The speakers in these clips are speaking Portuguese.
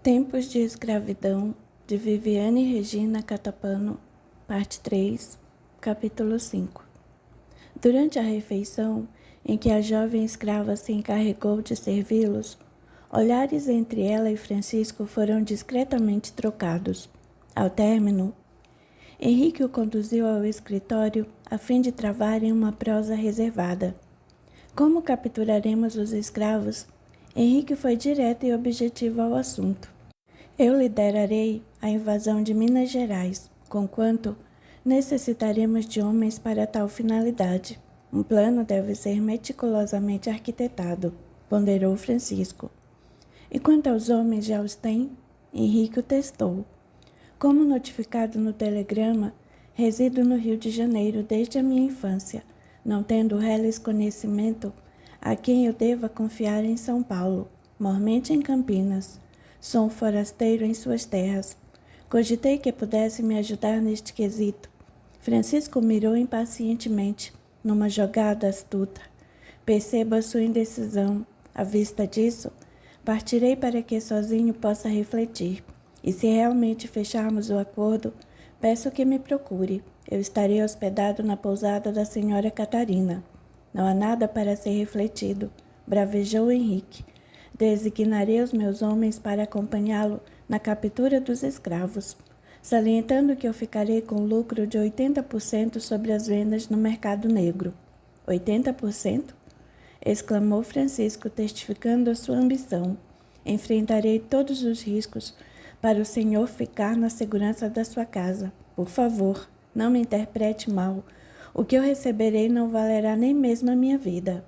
Tempos de Escravidão, de Viviane Regina Catapano, parte 3, capítulo 5. Durante a refeição, em que a jovem escrava se encarregou de servi-los, olhares entre ela e Francisco foram discretamente trocados. Ao término, Henrique o conduziu ao escritório a fim de travarem uma prosa reservada. Como capturaremos os escravos? Henrique foi direto e objetivo ao assunto. Eu liderarei a invasão de Minas Gerais, conquanto necessitaremos de homens para tal finalidade. Um plano deve ser meticulosamente arquitetado, ponderou Francisco. E quanto aos homens já os tem? Henrique o testou. Como notificado no telegrama, resido no Rio de Janeiro desde a minha infância, não tendo reles conhecimento a quem eu deva confiar em São Paulo, mormente em Campinas. Sou um forasteiro em suas terras. Cogitei que pudesse me ajudar neste quesito. Francisco mirou impacientemente, numa jogada astuta. Percebo a sua indecisão. À vista disso, partirei para que sozinho possa refletir. E se realmente fecharmos o acordo, peço que me procure. Eu estarei hospedado na pousada da senhora Catarina. Não há nada para ser refletido, bravejou Henrique. Designarei os meus homens para acompanhá-lo na captura dos escravos, salientando que eu ficarei com lucro de 80% sobre as vendas no mercado negro. 80%? Exclamou Francisco, testificando a sua ambição. Enfrentarei todos os riscos para o senhor ficar na segurança da sua casa. Por favor, não me interprete mal. O que eu receberei não valerá nem mesmo a minha vida.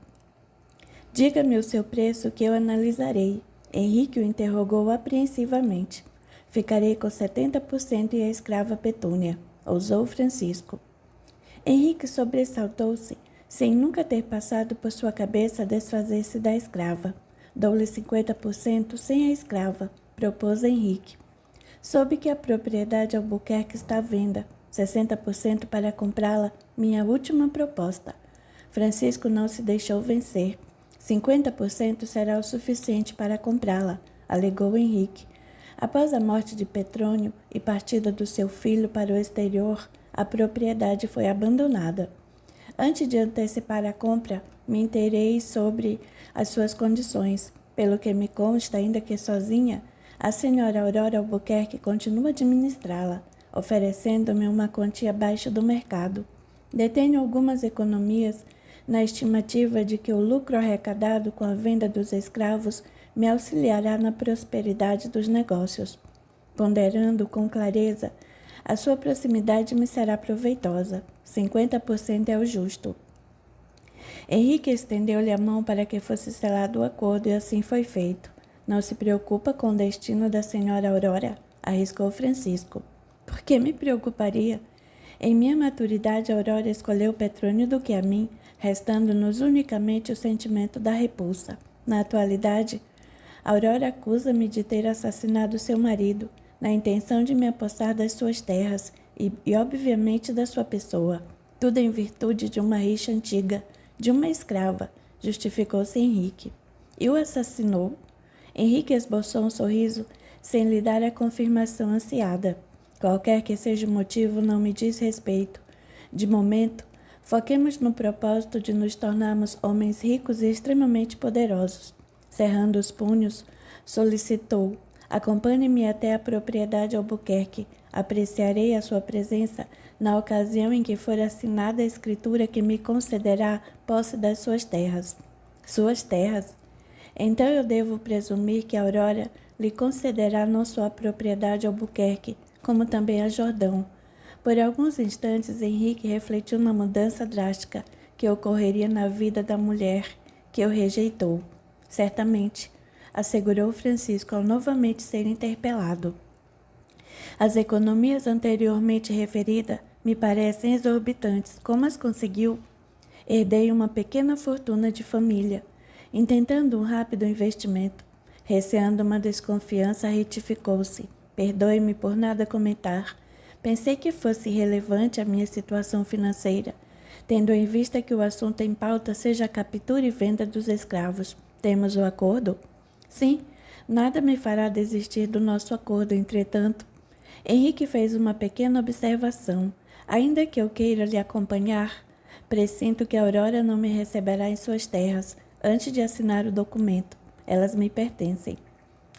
Diga-me o seu preço que eu analisarei. Henrique o interrogou apreensivamente. Ficarei com 70% e a escrava Petúnia, ousou Francisco. Henrique sobressaltou-se, sem nunca ter passado por sua cabeça desfazer-se da escrava. Dou-lhe 50% sem a escrava, propôs Henrique. Soube que a propriedade Albuquerque está à venda. 60% para comprá-la, minha última proposta. Francisco não se deixou vencer. 50% será o suficiente para comprá-la, alegou Henrique. Após a morte de Petrônio e partida do seu filho para o exterior, a propriedade foi abandonada. Antes de antecipar a compra, me inteirei sobre as suas condições. Pelo que me consta, ainda que sozinha, a senhora Aurora Albuquerque continua a administrá-la, oferecendo-me uma quantia abaixo do mercado. Detenho algumas economias na estimativa de que o lucro arrecadado com a venda dos escravos me auxiliará na prosperidade dos negócios. Ponderando com clareza, a sua proximidade me será proveitosa. 50% é o justo. Henrique estendeu-lhe a mão para que fosse selado o acordo e assim foi feito. Não se preocupa com o destino da senhora Aurora? Arriscou Francisco. Por que me preocuparia? Em minha maturidade, a Aurora escolheu Petrônio do que a mim, restando-nos unicamente o sentimento da repulsa. Na atualidade, Aurora acusa-me de ter assassinado seu marido, na intenção de me apossar das suas terras e obviamente da sua pessoa. Tudo em virtude de uma rixa antiga, de uma escrava, justificou-se Henrique. E o assassinou? Henrique esboçou um sorriso, sem lhe dar a confirmação ansiada. Qualquer que seja o motivo, não me diz respeito. De momento, foquemos no propósito de nos tornarmos homens ricos e extremamente poderosos. Cerrando os punhos, solicitou: acompanhe-me até a propriedade Albuquerque. Apreciarei a sua presença na ocasião em que for assinada a escritura que me concederá posse das suas terras. Suas terras? Então eu devo presumir que a Aurora lhe concederá não só a propriedade Albuquerque, como também a Jordão. Por alguns instantes, Henrique refletiu na mudança drástica que ocorreria na vida da mulher que o rejeitou. Certamente, assegurou Francisco ao novamente ser interpelado. As economias anteriormente referidas me parecem exorbitantes. Como as conseguiu? Herdei uma pequena fortuna de família, intentando um rápido investimento. Receando uma desconfiança, retificou-se. Perdoe-me por nada comentar. Pensei que fosse relevante a minha situação financeira, tendo em vista que o assunto em pauta seja a captura e venda dos escravos. Temos o acordo? Sim, Nada me fará desistir do nosso acordo, entretanto. Henrique fez uma pequena observação. Ainda que eu queira lhe acompanhar, presinto que Aurora não me receberá em suas terras antes de assinar o documento. Elas me pertencem.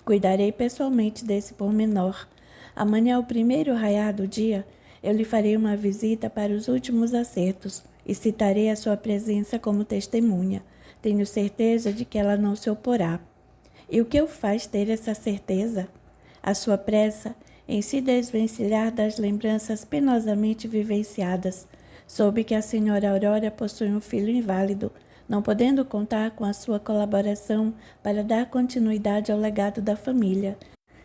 Cuidarei pessoalmente desse pormenor. Amanhã, ao primeiro raiar do dia, eu lhe farei uma visita para os últimos acertos e citarei a sua presença como testemunha. Tenho certeza de que ela não se oporá. E o que o faz ter essa certeza? A sua pressa em se desvencilhar das lembranças penosamente vivenciadas. Soube que a senhora Aurora possui um filho inválido, não podendo contar com a sua colaboração para dar continuidade ao legado da família,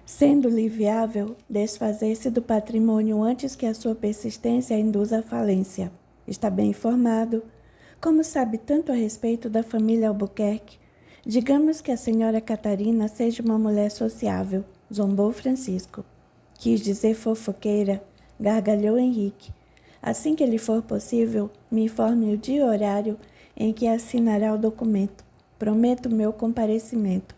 sendo-lhe viável desfazer-se do patrimônio antes que a sua persistência a induza à falência. Está bem informado. Como sabe tanto a respeito da família Albuquerque? Digamos que a senhora Catarina seja uma mulher sociável, zombou Francisco. Quis dizer fofoqueira, gargalhou Henrique. Assim que lhe for possível, me informe o dia e horário em que assinará o documento. Prometo meu comparecimento.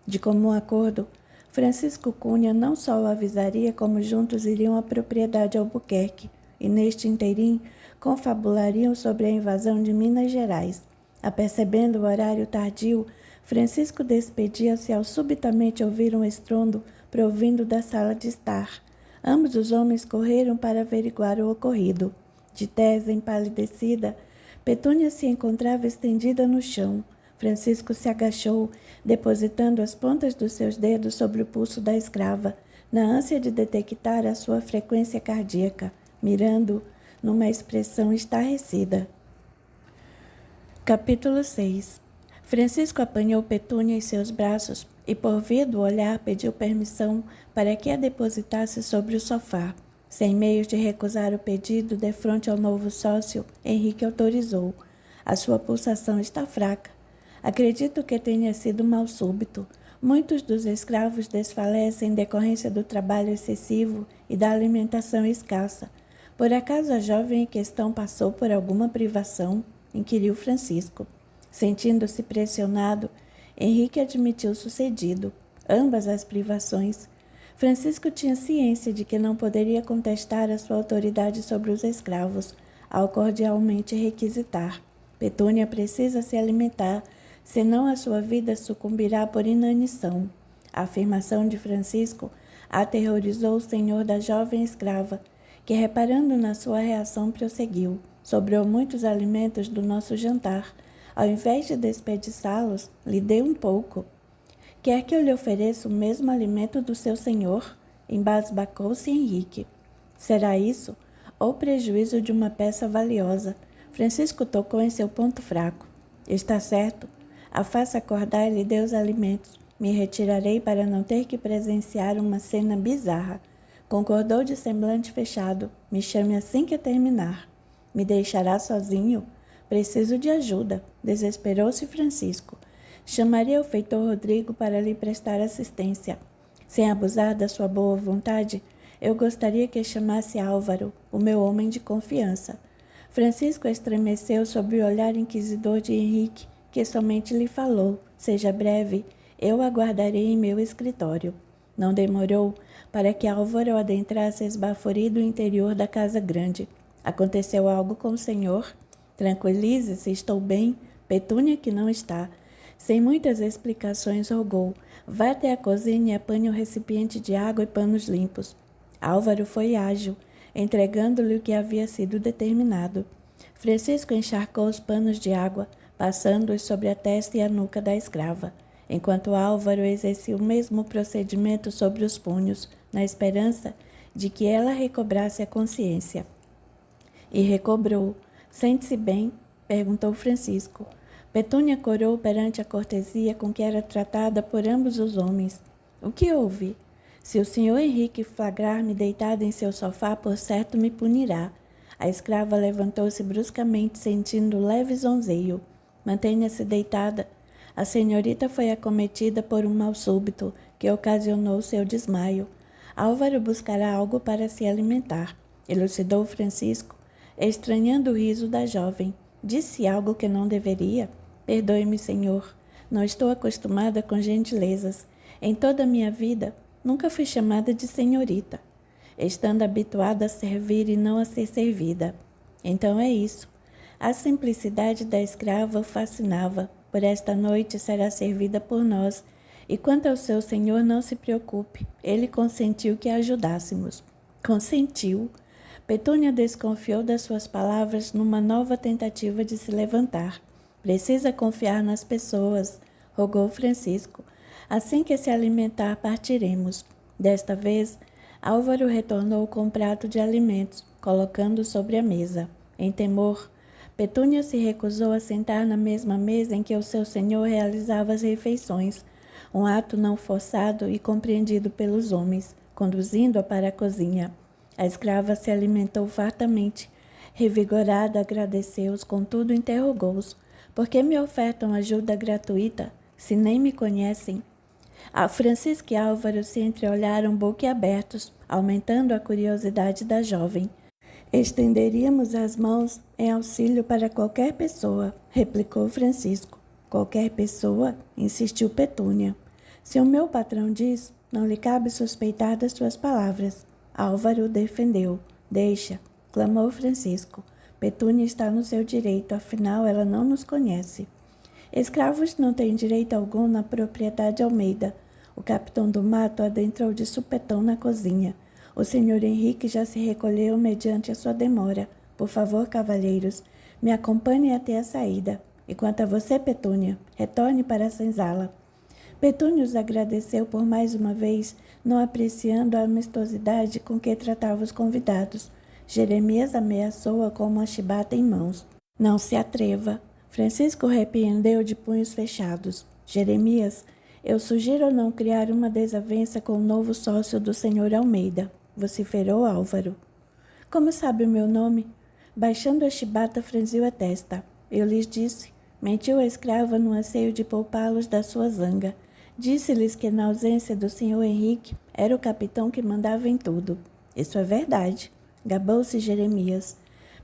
De comum acordo, Francisco Cunha não só o avisaria, como juntos iriam à propriedade Albuquerque, e neste inteirim confabulariam sobre a invasão de Minas Gerais. Apercebendo o horário tardio, Francisco despedia-se ao subitamente ouvir um estrondo provindo da sala de estar. Ambos os homens correram para averiguar o ocorrido. De tez empalidecida, Petúnia se encontrava estendida no chão. Francisco se agachou, depositando as pontas dos seus dedos sobre o pulso da escrava, na ânsia de detectar a sua frequência cardíaca, mirando numa expressão estarrecida. Capítulo 6. Francisco apanhou Petúnia em seus braços e, por via do olhar, pediu permissão para que a depositasse sobre o sofá. Sem meios de recusar o pedido defronte ao novo sócio, Henrique autorizou. A sua pulsação está fraca. Acredito que tenha sido mal súbito. Muitos dos escravos desfalecem em decorrência do trabalho excessivo e da alimentação escassa. Por acaso a jovem em questão passou por alguma privação? Inquiriu Francisco. Sentindo-se pressionado, Henrique admitiu o sucedido. Ambas as privações. Francisco tinha ciência de que não poderia contestar a sua autoridade sobre os escravos, ao cordialmente requisitar. Petúnia precisa se alimentar, senão a sua vida sucumbirá por inanição. A afirmação de Francisco aterrorizou o senhor da jovem escrava, que, reparando na sua reação, prosseguiu. Sobrou muitos alimentos do nosso jantar. Ao invés de desperdiçá-los, lhe dê um pouco. Quer que eu lhe ofereça o mesmo alimento do seu senhor? Embasbacou-se Henrique. Será isso? Ou prejuízo de uma peça valiosa? Francisco tocou em seu ponto fraco. Está certo. A faça acordar e lhe dê os alimentos. Me retirarei para não ter que presenciar uma cena bizarra. Concordou de semblante fechado. Me chame assim que terminar. Me deixará sozinho? Preciso de ajuda. Desesperou-se Francisco. Chamaria o feitor Rodrigo para lhe prestar assistência. Sem abusar da sua boa vontade, eu gostaria que chamasse Álvaro, o meu homem de confiança. Francisco estremeceu sob o olhar inquisidor de Henrique, que somente lhe falou: seja breve, eu aguardarei em meu escritório. Não demorou para que Álvaro adentrasse esbaforido o interior da casa grande. Aconteceu algo com o senhor? Tranquilize-se, estou bem. Petúnia que não está. Sem muitas explicações, rogou: vá até a cozinha e apanhe um recipiente de água e panos limpos. Álvaro foi ágil, entregando-lhe o que havia sido determinado. Francisco encharcou os panos de água, passando-os sobre a testa e a nuca da escrava, enquanto Álvaro exercia o mesmo procedimento sobre os punhos, na esperança de que ela recobrasse a consciência. E recobrou. Sente-se bem? Perguntou Francisco. Petúnia corou perante a cortesia com que era tratada por ambos os homens. O que houve? Se o senhor Henrique flagrar-me deitada em seu sofá, por certo me punirá. A escrava levantou-se bruscamente, sentindo leve zonzeio. Mantenha-se deitada. A senhorita foi acometida por um mal súbito, que ocasionou seu desmaio. Álvaro buscará algo para se alimentar, elucidou Francisco, estranhando o riso da jovem. Disse algo que não deveria? Perdoe-me, senhor. Não estou acostumada com gentilezas. Em toda a minha vida, nunca fui chamada de senhorita, estando habituada a servir e não a ser servida. Então é isso. A simplicidade da escrava o fascinava. Por esta noite será servida por nós. E quanto ao seu senhor, não se preocupe. Ele consentiu que a ajudássemos. Consentiu. Petúnia desconfiou das suas palavras numa nova tentativa de se levantar. Precisa confiar nas pessoas, rogou Francisco. Assim que se alimentar, partiremos. Desta vez, Álvaro retornou com um prato de alimentos, colocando sobre a mesa. Em temor, Petúnia se recusou a sentar na mesma mesa em que o seu senhor realizava as refeições, um ato não forçado e compreendido pelos homens, conduzindo-a para a cozinha. A escrava se alimentou fartamente. Revigorada, agradeceu-os, contudo interrogou-os. Por que me ofertam ajuda gratuita, se nem me conhecem? Francisco e Álvaro se entreolharam boquiabertos, aumentando a curiosidade da jovem. Estenderíamos as mãos em auxílio para qualquer pessoa, replicou Francisco. Qualquer pessoa? Insistiu Petúnia. Se o meu patrão diz, não lhe cabe suspeitar das suas palavras. Álvaro defendeu. Deixa, clamou Francisco. Petúnia está no seu direito, afinal ela não nos conhece. Escravos não têm direito algum na propriedade Almeida. O capitão do mato adentrou de supetão na cozinha. O senhor Henrique já se recolheu mediante a sua demora. Por favor, cavalheiros, me acompanhe até a saída. E quanto a você, Petúnia, retorne para a senzala. Petúnia os agradeceu por mais uma vez, não apreciando a amistosidade com que tratava os convidados. Jeremias ameaçou-a com uma chibata em mãos. Não se atreva. Francisco repreendeu de punhos fechados. Jeremias, eu sugiro não criar uma desavença com o novo sócio do senhor Almeida, vociferou Álvaro. Como sabe o meu nome? Baixando a chibata, franziu a testa. Eu lhes disse. Mentiu a escrava no anseio de poupá-los da sua zanga. Disse-lhes que na ausência do senhor Henrique era o capitão que mandava em tudo. Isso é verdade, gabou-se Jeremias.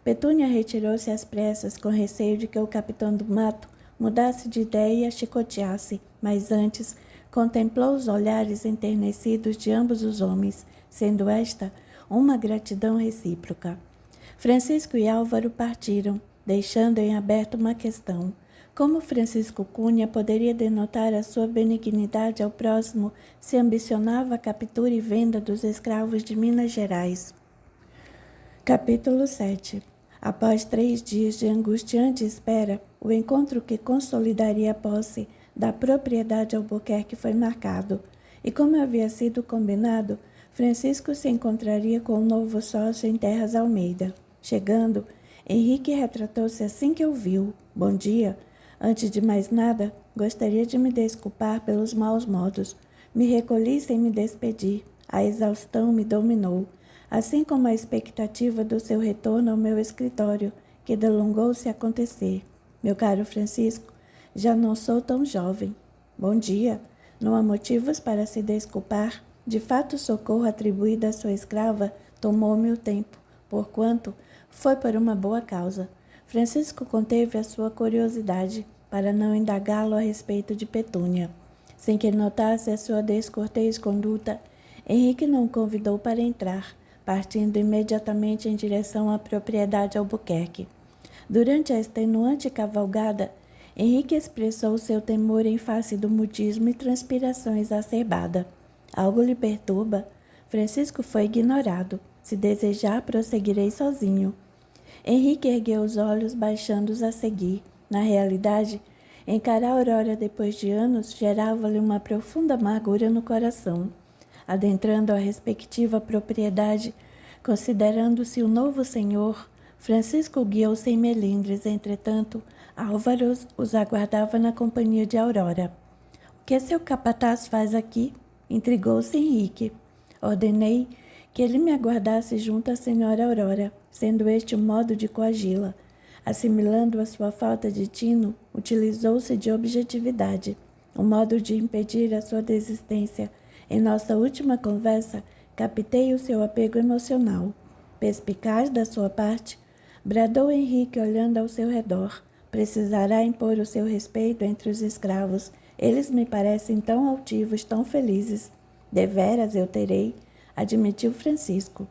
Petúnia retirou-se às pressas com receio de que o capitão do mato mudasse de ideia e a chicoteasse, mas antes contemplou os olhares enternecidos de ambos os homens, sendo esta uma gratidão recíproca. Francisco e Álvaro partiram, deixando em aberto uma questão. Como Francisco Cunha poderia denotar a sua benignidade ao próximo se ambicionava a captura e venda dos escravos de Minas Gerais? Capítulo 7. Após 3 dias de angustiante espera, o encontro que consolidaria a posse da propriedade Albuquerque foi marcado, e como havia sido combinado, Francisco se encontraria com o novo sócio em Terras Almeida. Chegando, Henrique retratou-se assim que o viu. Bom dia. Antes de mais nada, gostaria de me desculpar pelos maus modos. Me recolhi sem me despedir. A exaustão me dominou, assim como a expectativa do seu retorno ao meu escritório, que delongou-se a acontecer. Meu caro Francisco, já não sou tão jovem. Bom dia. Não há motivos para se desculpar. De fato, o socorro atribuído à sua escrava tomou-me o tempo, porquanto foi por uma boa causa. Francisco conteve a sua curiosidade para não indagá-lo a respeito de Petúnia. Sem que notasse a sua descortês conduta, Henrique não o convidou para entrar, partindo imediatamente em direção à propriedade Albuquerque. Durante a extenuante cavalgada, Henrique expressou seu temor em face do mutismo e transpiração exacerbada. Algo lhe perturba. Francisco foi ignorado. Se desejar, prosseguirei sozinho. Henrique ergueu os olhos, baixando-os a seguir. Na realidade, encarar Aurora depois de anos gerava-lhe uma profunda amargura no coração. Adentrando a respectiva propriedade, considerando-se o novo senhor, Francisco guiou sem melindres. Entretanto, Álvaro os aguardava na companhia de Aurora. O que seu capataz faz aqui? Intrigou-se Henrique. Ordenei que ele me aguardasse junto à senhora Aurora, sendo este o modo de coagi-la. Assimilando a sua falta de tino, utilizou-se de objetividade, um modo de impedir a sua desistência. Em nossa última conversa, captei o seu apego emocional. Perspicaz da sua parte, bradou Henrique olhando ao seu redor. Precisará impor o seu respeito entre os escravos. Eles me parecem tão altivos, tão felizes. Deveras eu terei, admitiu Francisco.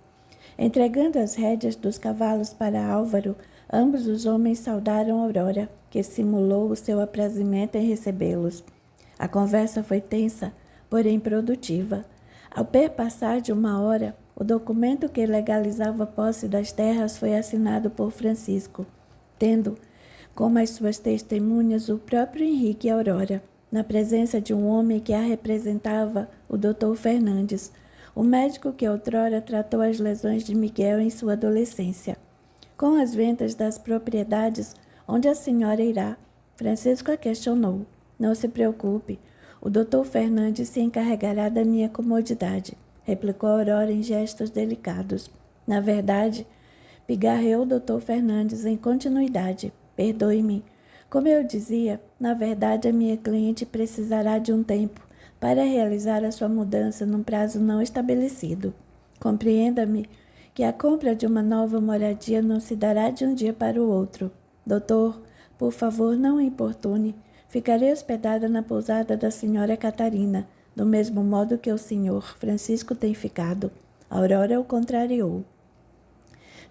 Entregando as rédeas dos cavalos para Álvaro, ambos os homens saudaram Aurora, que simulou o seu aprazimento em recebê-los. A conversa foi tensa, porém produtiva. Ao perpassar de uma hora, o documento que legalizava a posse das terras foi assinado por Francisco, tendo como as suas testemunhas o próprio Henrique e Aurora, na presença de um homem que a representava, o Dr. Fernandes, o médico que outrora tratou as lesões de Miguel em sua adolescência. Com as vendas das propriedades, onde a senhora irá? Francisco a questionou. Não se preocupe, o Dr. Fernandes se encarregará da minha comodidade, replicou Aurora em gestos delicados. Na verdade, pigarreou o Dr. Fernandes em continuidade. Perdoe-me. Como eu dizia, na verdade a minha cliente precisará de um tempo para realizar a sua mudança num prazo não estabelecido. Compreenda-me que a compra de uma nova moradia não se dará de um dia para o outro. Doutor, por favor, não o importune. Ficarei hospedada na pousada da senhora Catarina, do mesmo modo que o senhor Francisco tem ficado. Aurora o contrariou.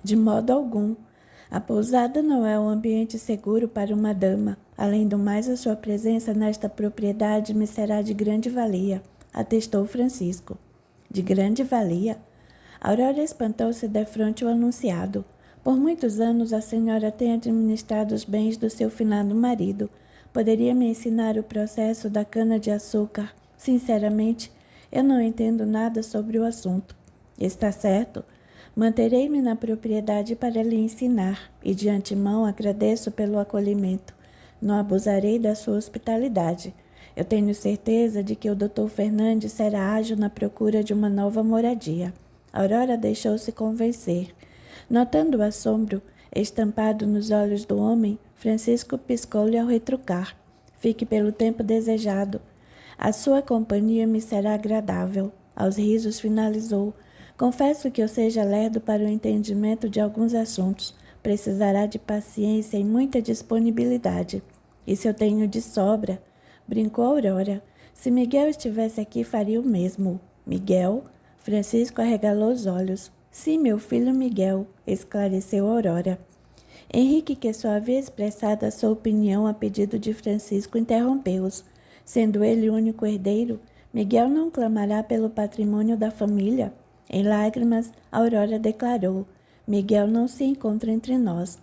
De modo algum. A pousada não é um ambiente seguro para uma dama. Além do mais, a sua presença nesta propriedade me será de grande valia, atestou Francisco. De grande valia? Aurora espantou-se defronte o anunciado. Por muitos anos a senhora tem administrado os bens do seu finado marido. Poderia me ensinar o processo da cana-de-açúcar? Sinceramente, eu não entendo nada sobre o assunto. Está certo. Manterei-me na propriedade para lhe ensinar, e de antemão agradeço pelo acolhimento. Não abusarei da sua hospitalidade. Eu tenho certeza de que o Dr. Fernandes será ágil na procura de uma nova moradia. Aurora deixou-se convencer. Notando o assombro estampado nos olhos do homem, Francisco piscou-lhe ao retrucar. Fique pelo tempo desejado. A sua companhia me será agradável. Aos risos finalizou. Confesso que eu seja lerdo para o entendimento de alguns assuntos. Precisará de paciência e muita disponibilidade. Isso eu tenho de sobra, brincou Aurora. Se Miguel estivesse aqui, faria o mesmo. Miguel? Francisco arregalou os olhos. Sim, meu filho Miguel, esclareceu Aurora. Henrique, que só havia expressado a sua opinião a pedido de Francisco, interrompeu-os. Sendo ele o único herdeiro, Miguel não clamará pelo patrimônio da família? Em lágrimas, Aurora declarou: Miguel não se encontra entre nós.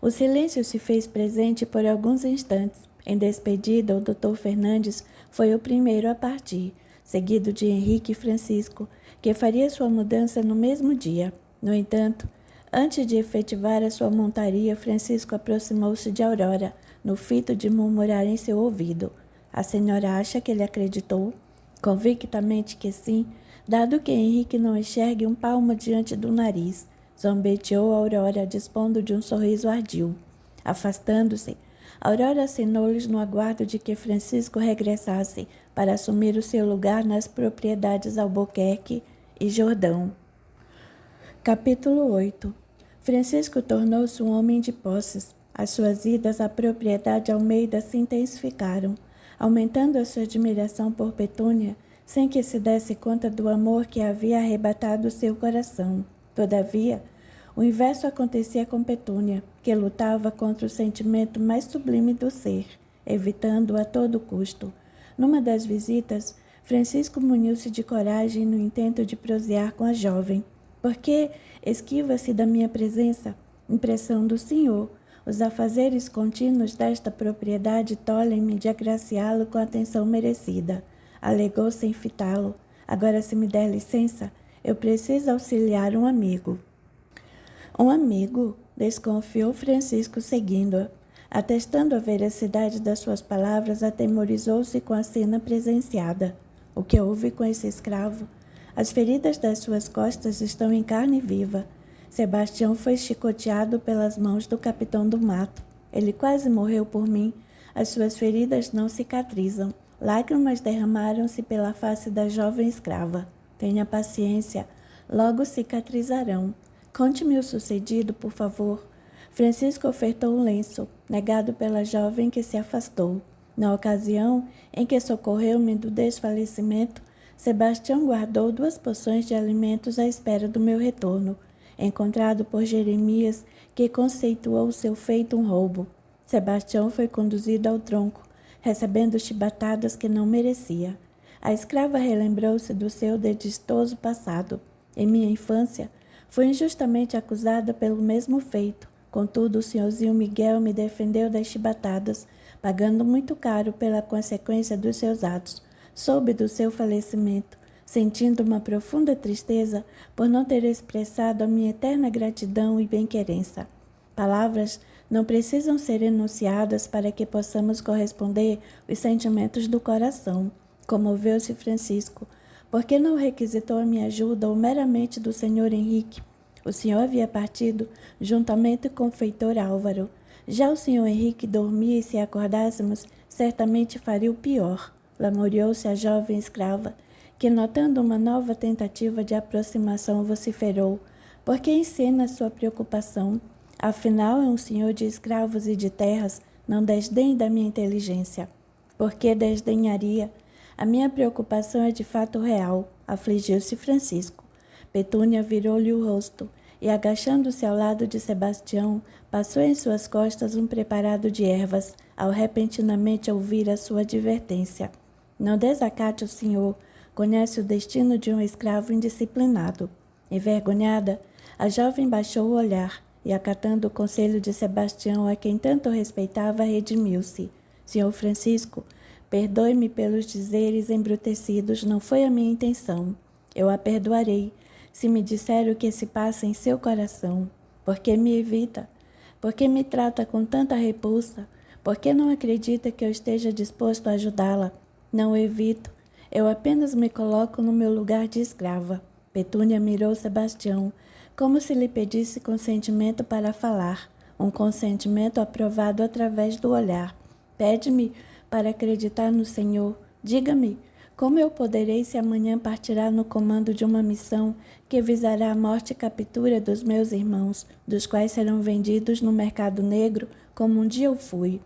O silêncio se fez presente por alguns instantes. Em despedida, o Dr. Fernandes foi o primeiro a partir, seguido de Henrique e Francisco, que faria sua mudança no mesmo dia. No entanto, antes de efetivar a sua montaria, Francisco aproximou-se de Aurora, no fito de murmurar em seu ouvido. A senhora acha que ele acreditou? Convictamente que sim, dado que Henrique não enxergue um palmo diante do nariz, zombeteou Aurora, dispondo de um sorriso ardil. Afastando-se, Aurora assinou-lhes no aguardo de que Francisco regressasse para assumir o seu lugar nas propriedades Albuquerque e Jordão. Capítulo 8. Francisco tornou-se um homem de posses. As suas idas à propriedade Almeida se intensificaram, aumentando a sua admiração por Petúnia, sem que se desse conta do amor que havia arrebatado seu coração. Todavia, o inverso acontecia com Petúnia, que lutava contra o sentimento mais sublime do ser, evitando-o a todo custo. Numa das visitas, Francisco muniu-se de coragem no intento de prosear com a jovem. Por que esquiva-se da minha presença? Impressão do senhor. Os afazeres contínuos desta propriedade tolhem-me de agraciá-lo com a atenção merecida. Alegou sem fitá-lo. Agora, se me der licença, eu preciso auxiliar um amigo. Um amigo? Desconfiou Francisco, seguindo-a. Atestando a veracidade das suas palavras, atemorizou-se com a cena presenciada. O que houve com esse escravo? As feridas das suas costas estão em carne viva. Sebastião foi chicoteado pelas mãos do capitão do mato. Ele quase morreu por mim. As suas feridas não cicatrizam. Lágrimas derramaram-se pela face da jovem escrava. Tenha paciência, logo cicatrizarão. Conte-me o sucedido, por favor. Francisco ofertou um lenço, negado pela jovem que se afastou. Na ocasião em que socorreu-me do desfalecimento, Sebastião guardou 2 porções de alimentos à espera do meu retorno, encontrado por Jeremias, que conceituou seu feito um roubo. Sebastião foi conduzido ao tronco, recebendo chibatadas que não merecia. A escrava relembrou-se do seu desdichoso passado. Em minha infância, fui injustamente acusada pelo mesmo feito. Contudo, o senhorzinho Miguel me defendeu das chibatadas, pagando muito caro pela consequência dos seus atos. Soube do seu falecimento, sentindo uma profunda tristeza por não ter expressado a minha eterna gratidão e bem-querença. Palavras não precisam ser enunciadas para que possamos corresponder os sentimentos do coração. Comoveu-se Francisco, porque não requisitou a minha ajuda ou meramente do senhor Henrique. O senhor havia partido juntamente com o feitor Álvaro. Já o senhor Henrique dormia e, se acordássemos, certamente faria o pior. Lamuriou-se a jovem escrava, que, notando uma nova tentativa de aproximação, vociferou: por que encena sua preocupação? Afinal, é um senhor de escravos e de terras, não desdenhe da minha inteligência. Por que desdenharia? A minha preocupação é de fato real, afligiu-se Francisco. Petúnia virou-lhe o rosto e, agachando-se ao lado de Sebastião, passou em suas costas um preparado de ervas, ao repentinamente ouvir a sua advertência. Não desacate o senhor, conhece o destino de um escravo indisciplinado. Envergonhada, a jovem baixou o olhar e, acatando o conselho de Sebastião, a quem tanto respeitava, redimiu-se. Senhor Francisco, perdoe-me pelos dizeres embrutecidos, não foi a minha intenção. Eu a perdoarei, se me disser o que se passa em seu coração. Por que me evita? Por que me trata com tanta repulsa? Por que não acredita que eu esteja disposto a ajudá-la? Não o evito. Eu apenas me coloco no meu lugar de escrava. Petúnia mirou Sebastião, como se lhe pedisse consentimento para falar, um consentimento aprovado através do olhar. Pede-me para acreditar no Senhor. Diga-me, como eu poderei se amanhã partirá no comando de uma missão que visará a morte e captura dos meus irmãos, dos quais serão vendidos no mercado negro, como um dia eu fui?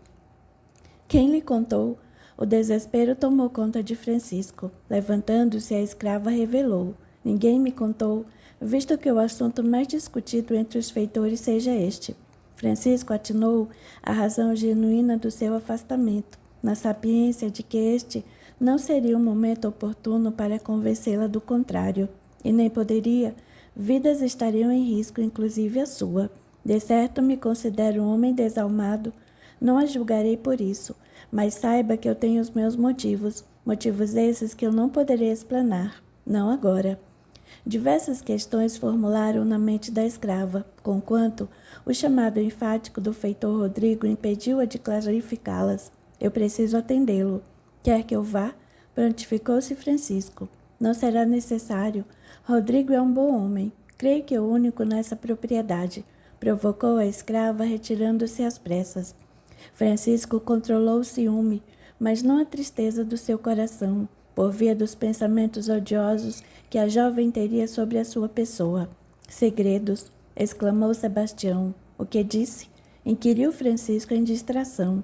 Quem lhe contou? O desespero tomou conta de Francisco. Levantando-se, a escrava revelou: ninguém me contou, visto que o assunto mais discutido entre os feitores seja este. Francisco atinou a razão genuína do seu afastamento, na sapiência de que este não seria um momento oportuno para convencê-la do contrário, e nem poderia. Vidas estariam em risco, inclusive a sua. De certo, me considero um homem desalmado. Não a julgarei por isso, mas saiba que eu tenho os meus motivos esses que eu não poderei explanar, não agora. Diversas questões formularam na mente da escrava, conquanto o chamado enfático do feitor Rodrigo impediu-a de clarificá-las. Eu preciso atendê-lo. Quer que eu vá? Prontificou-se Francisco. Não será necessário. Rodrigo é um bom homem. Creio que é o único nessa propriedade. Provocou a escrava, retirando-se às pressas. Francisco controlou o ciúme, mas não a tristeza do seu coração, por via dos pensamentos odiosos que a jovem teria sobre a sua pessoa. Segredos, exclamou Sebastião. O que disse? Inquiriu Francisco em distração.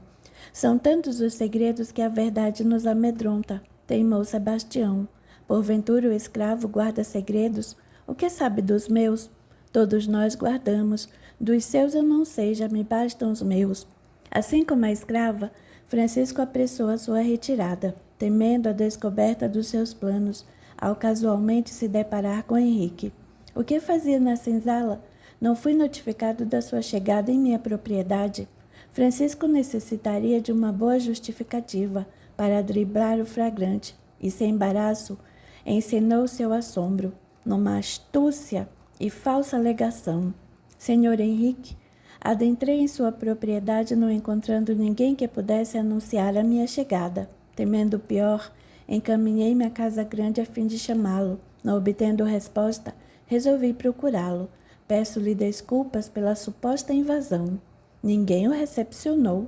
São tantos os segredos que a verdade nos amedronta, teimou Sebastião. Porventura o escravo guarda segredos? O que sabe dos meus? Todos nós guardamos. Dos seus eu não sei, já me bastam os meus. Assim como a escrava, Francisco apressou a sua retirada, temendo a descoberta dos seus planos, ao casualmente se deparar com Henrique. O que fazia na senzala? Não fui notificado da sua chegada em minha propriedade. Francisco necessitaria de uma boa justificativa para driblar o flagrante, e sem embaraço, encenou seu assombro, numa astúcia e falsa alegação. Senhor Henrique, adentrei em sua propriedade não encontrando ninguém que pudesse anunciar a minha chegada. Temendo o pior, encaminhei-me à casa grande a fim de chamá-lo. Não obtendo resposta, resolvi procurá-lo. Peço-lhe desculpas pela suposta invasão. Ninguém o recepcionou.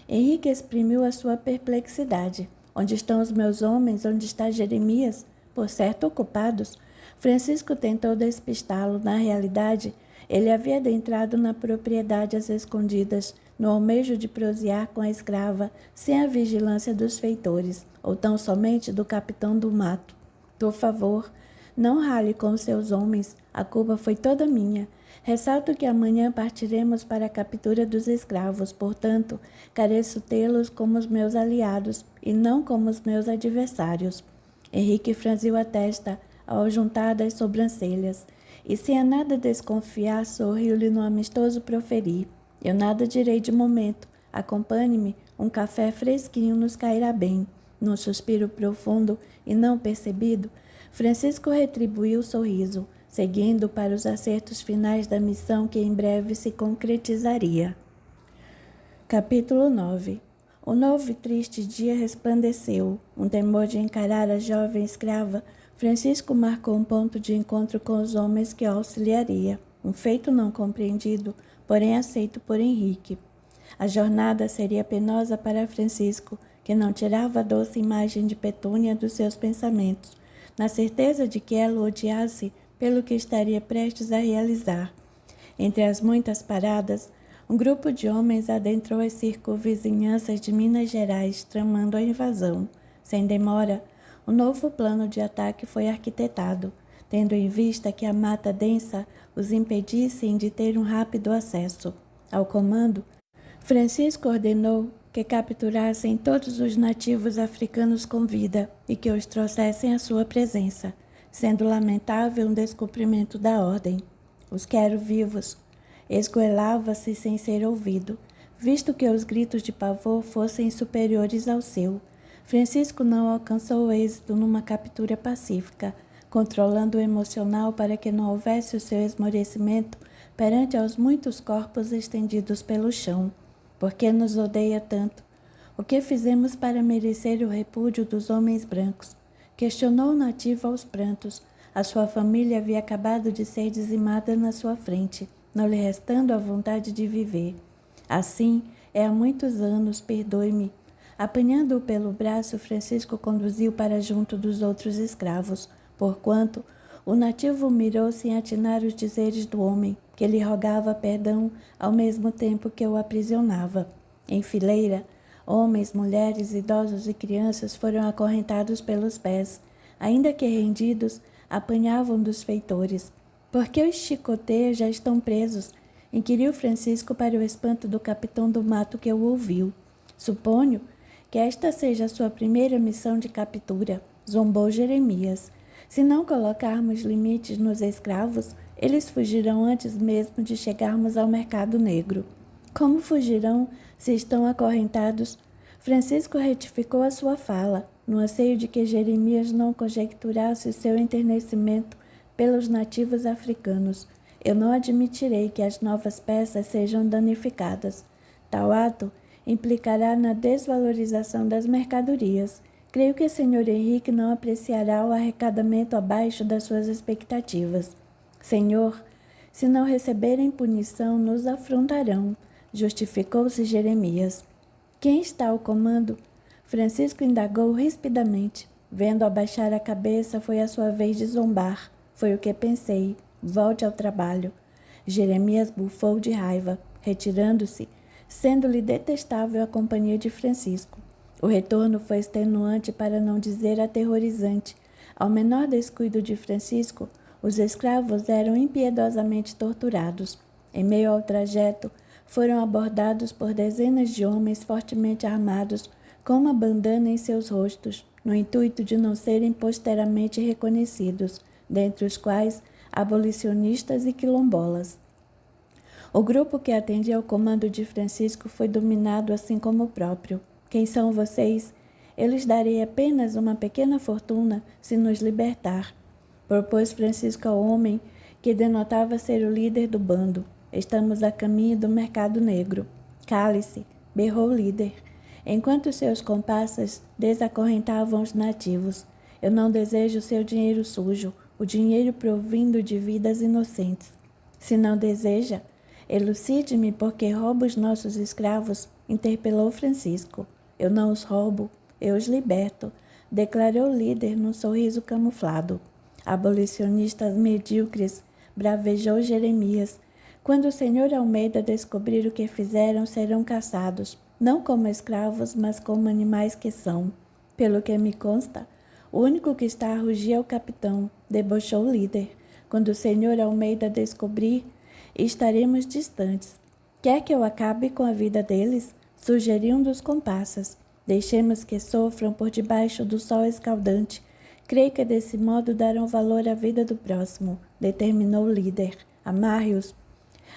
Henrique exprimiu a sua perplexidade. Onde estão os meus homens? Onde está Jeremias? Por certo, ocupados. Francisco tentou despistá-lo. Na realidade, ele havia adentrado na propriedade às escondidas, no almejo de prosear com a escrava, sem a vigilância dos feitores, ou tão somente do capitão do mato. Por favor, não rale com os seus homens, a culpa foi toda minha. Ressalto que amanhã partiremos para a captura dos escravos, portanto, careço tê-los como os meus aliados e não como os meus adversários. Henrique franziu a testa ao juntar das sobrancelhas, e sem a nada desconfiar, sorriu-lhe no amistoso proferir. Eu nada direi de momento, acompanhe-me, um café fresquinho nos cairá bem. Num suspiro profundo e não percebido, Francisco retribuiu o sorriso, seguindo para os acertos finais da missão que em breve se concretizaria. Capítulo 9. O novo e triste dia resplandeceu. Um temor de encarar a jovem escrava, Francisco marcou um ponto de encontro com os homens que o auxiliaria. Um feito não compreendido, porém aceito por Henrique. A jornada seria penosa para Francisco, que não tirava a doce imagem de Petúnia dos seus pensamentos, na certeza de que ela o odiasse pelo que estaria prestes a realizar. Entre as muitas paradas, um grupo de homens adentrou as circunvizinhanças de Minas Gerais, tramando a invasão. Sem demora, um novo plano de ataque foi arquitetado, tendo em vista que a mata densa os impedisse de ter um rápido acesso. Ao comando, Francisco ordenou que capturassem todos os nativos africanos com vida e que os trouxessem à sua presença, sendo lamentável um descumprimento da ordem. Os quero vivos. Esgoelava-se sem ser ouvido, visto que os gritos de pavor fossem superiores ao seu. Francisco não alcançou êxito numa captura pacífica, controlando o emocional para que não houvesse o seu esmorecimento perante aos muitos corpos estendidos pelo chão. Por que nos odeia tanto? O que fizemos para merecer o repúdio dos homens brancos? Questionou o nativo aos prantos. A sua família havia acabado de ser dizimada na sua frente, não lhe restando a vontade de viver. Assim, é há muitos anos, perdoe-me. Apanhando-o pelo braço, Francisco conduziu para junto dos outros escravos, porquanto o nativo mirou-se em atinar os dizeres do homem, que lhe rogava perdão ao mesmo tempo que o aprisionava. Em fileira, homens, mulheres, idosos e crianças foram acorrentados pelos pés. Ainda que rendidos, apanhavam dos feitores. Por que os chicoteiros já estão presos? Inquiriu Francisco para o espanto do capitão do mato que o ouviu. Suponho que esta seja a sua primeira missão de captura, zombou Jeremias. Se não colocarmos limites nos escravos, eles fugirão antes mesmo de chegarmos ao mercado negro. Como fugirão se estão acorrentados? Francisco retificou a sua fala, no anseio de que Jeremias não conjecturasse o seu enternecimento pelos nativos africanos. Eu não admitirei que as novas peças sejam danificadas. Tal ato implicará na desvalorização das mercadorias. Creio que o Sr. Henrique não apreciará o arrecadamento abaixo das suas expectativas. Senhor, se não receberem punição, nos afrontarão, justificou-se Jeremias. Quem está ao comando? Francisco indagou rispidamente. Vendo abaixar a cabeça, foi a sua vez de zombar. Foi o que pensei. Volte ao trabalho. Jeremias bufou de raiva, retirando-se, sendo-lhe detestável a companhia de Francisco. O retorno foi extenuante, para não dizer aterrorizante. Ao menor descuido de Francisco, os escravos eram impiedosamente torturados. Em meio ao trajeto, foram abordados por dezenas de homens fortemente armados, com uma bandana em seus rostos, no intuito de não serem posteriormente reconhecidos, dentre os quais abolicionistas e quilombolas. O grupo que atendia ao comando de Francisco foi dominado assim como o próprio. Quem são vocês? Eu lhes darei apenas uma pequena fortuna se nos libertar, propôs Francisco ao homem que denotava ser o líder do bando. Estamos a caminho do mercado negro. Cale-se, berrou o líder, enquanto seus comparsas desacorrentavam os nativos. Eu não desejo seu dinheiro sujo, o dinheiro provindo de vidas inocentes. Se não deseja, elucide-me por que rouba os nossos escravos, interpelou Francisco. Eu não os roubo, eu os liberto, declarou o líder num sorriso camuflado. Abolicionistas medíocres, bravejou Jeremias, Quando o senhor Almeida descobrir o que fizeram, serão caçados, não como escravos, mas como animais que são. Pelo que me consta, o único que está a rugir é o capitão, debochou o líder. Quando o senhor Almeida descobrir, estaremos distantes. Quer que eu acabe com a vida deles? Sugeriu um dos comparsas. Deixemos que sofram por debaixo do sol escaldante. Creio que desse modo darão valor à vida do próximo, determinou o líder. Amarre-os.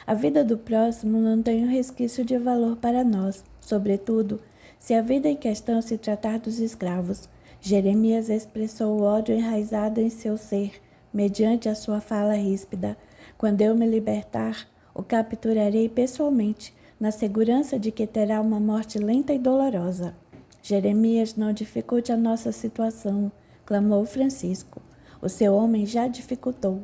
A vida do próximo não tem um resquício de valor para nós, sobretudo se a vida em questão se tratar dos escravos. Jeremias expressou o ódio enraizado em seu ser, mediante a sua fala ríspida. Quando eu me libertar, o capturarei pessoalmente, na segurança de que terá uma morte lenta e dolorosa. Jeremias, não dificulte a nossa situação, clamou Francisco. O seu homem já dificultou.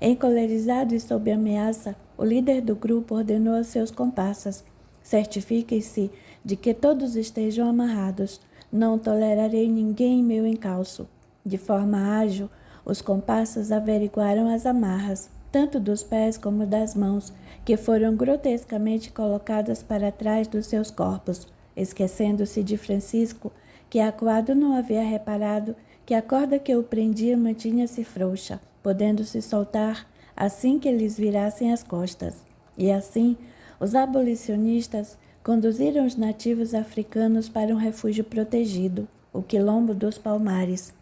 Encolerizado e sob ameaça, o líder do grupo ordenou a seus comparsas: certifiquem-se de que todos estejam amarrados. Não tolerarei ninguém em meu encalço. De forma ágil, os comparsas averiguaram as amarras, tanto dos pés como das mãos, que foram grotescamente colocadas para trás dos seus corpos, esquecendo-se de Francisco, que acuado não havia reparado que a corda que o prendia mantinha-se frouxa, podendo se soltar assim que lhes virassem as costas. E assim, os abolicionistas conduziram os nativos africanos para um refúgio protegido, o Quilombo dos Palmares.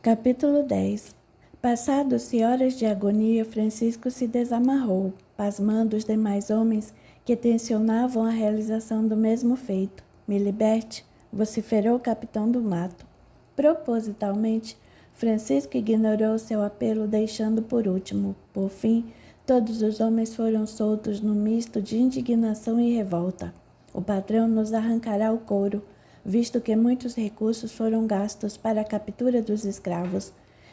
Capítulo 10. Passados-se horas de agonia, Francisco se desamarrou, pasmando os demais homens que tensionavam a realização do mesmo feito. Me liberte, vociferou o capitão do mato. Propositalmente, Francisco ignorou seu apelo, deixando por último. Por fim, todos os homens foram soltos num misto de indignação e revolta. O patrão nos arrancará o couro, visto que muitos recursos foram gastos para a captura dos escravos.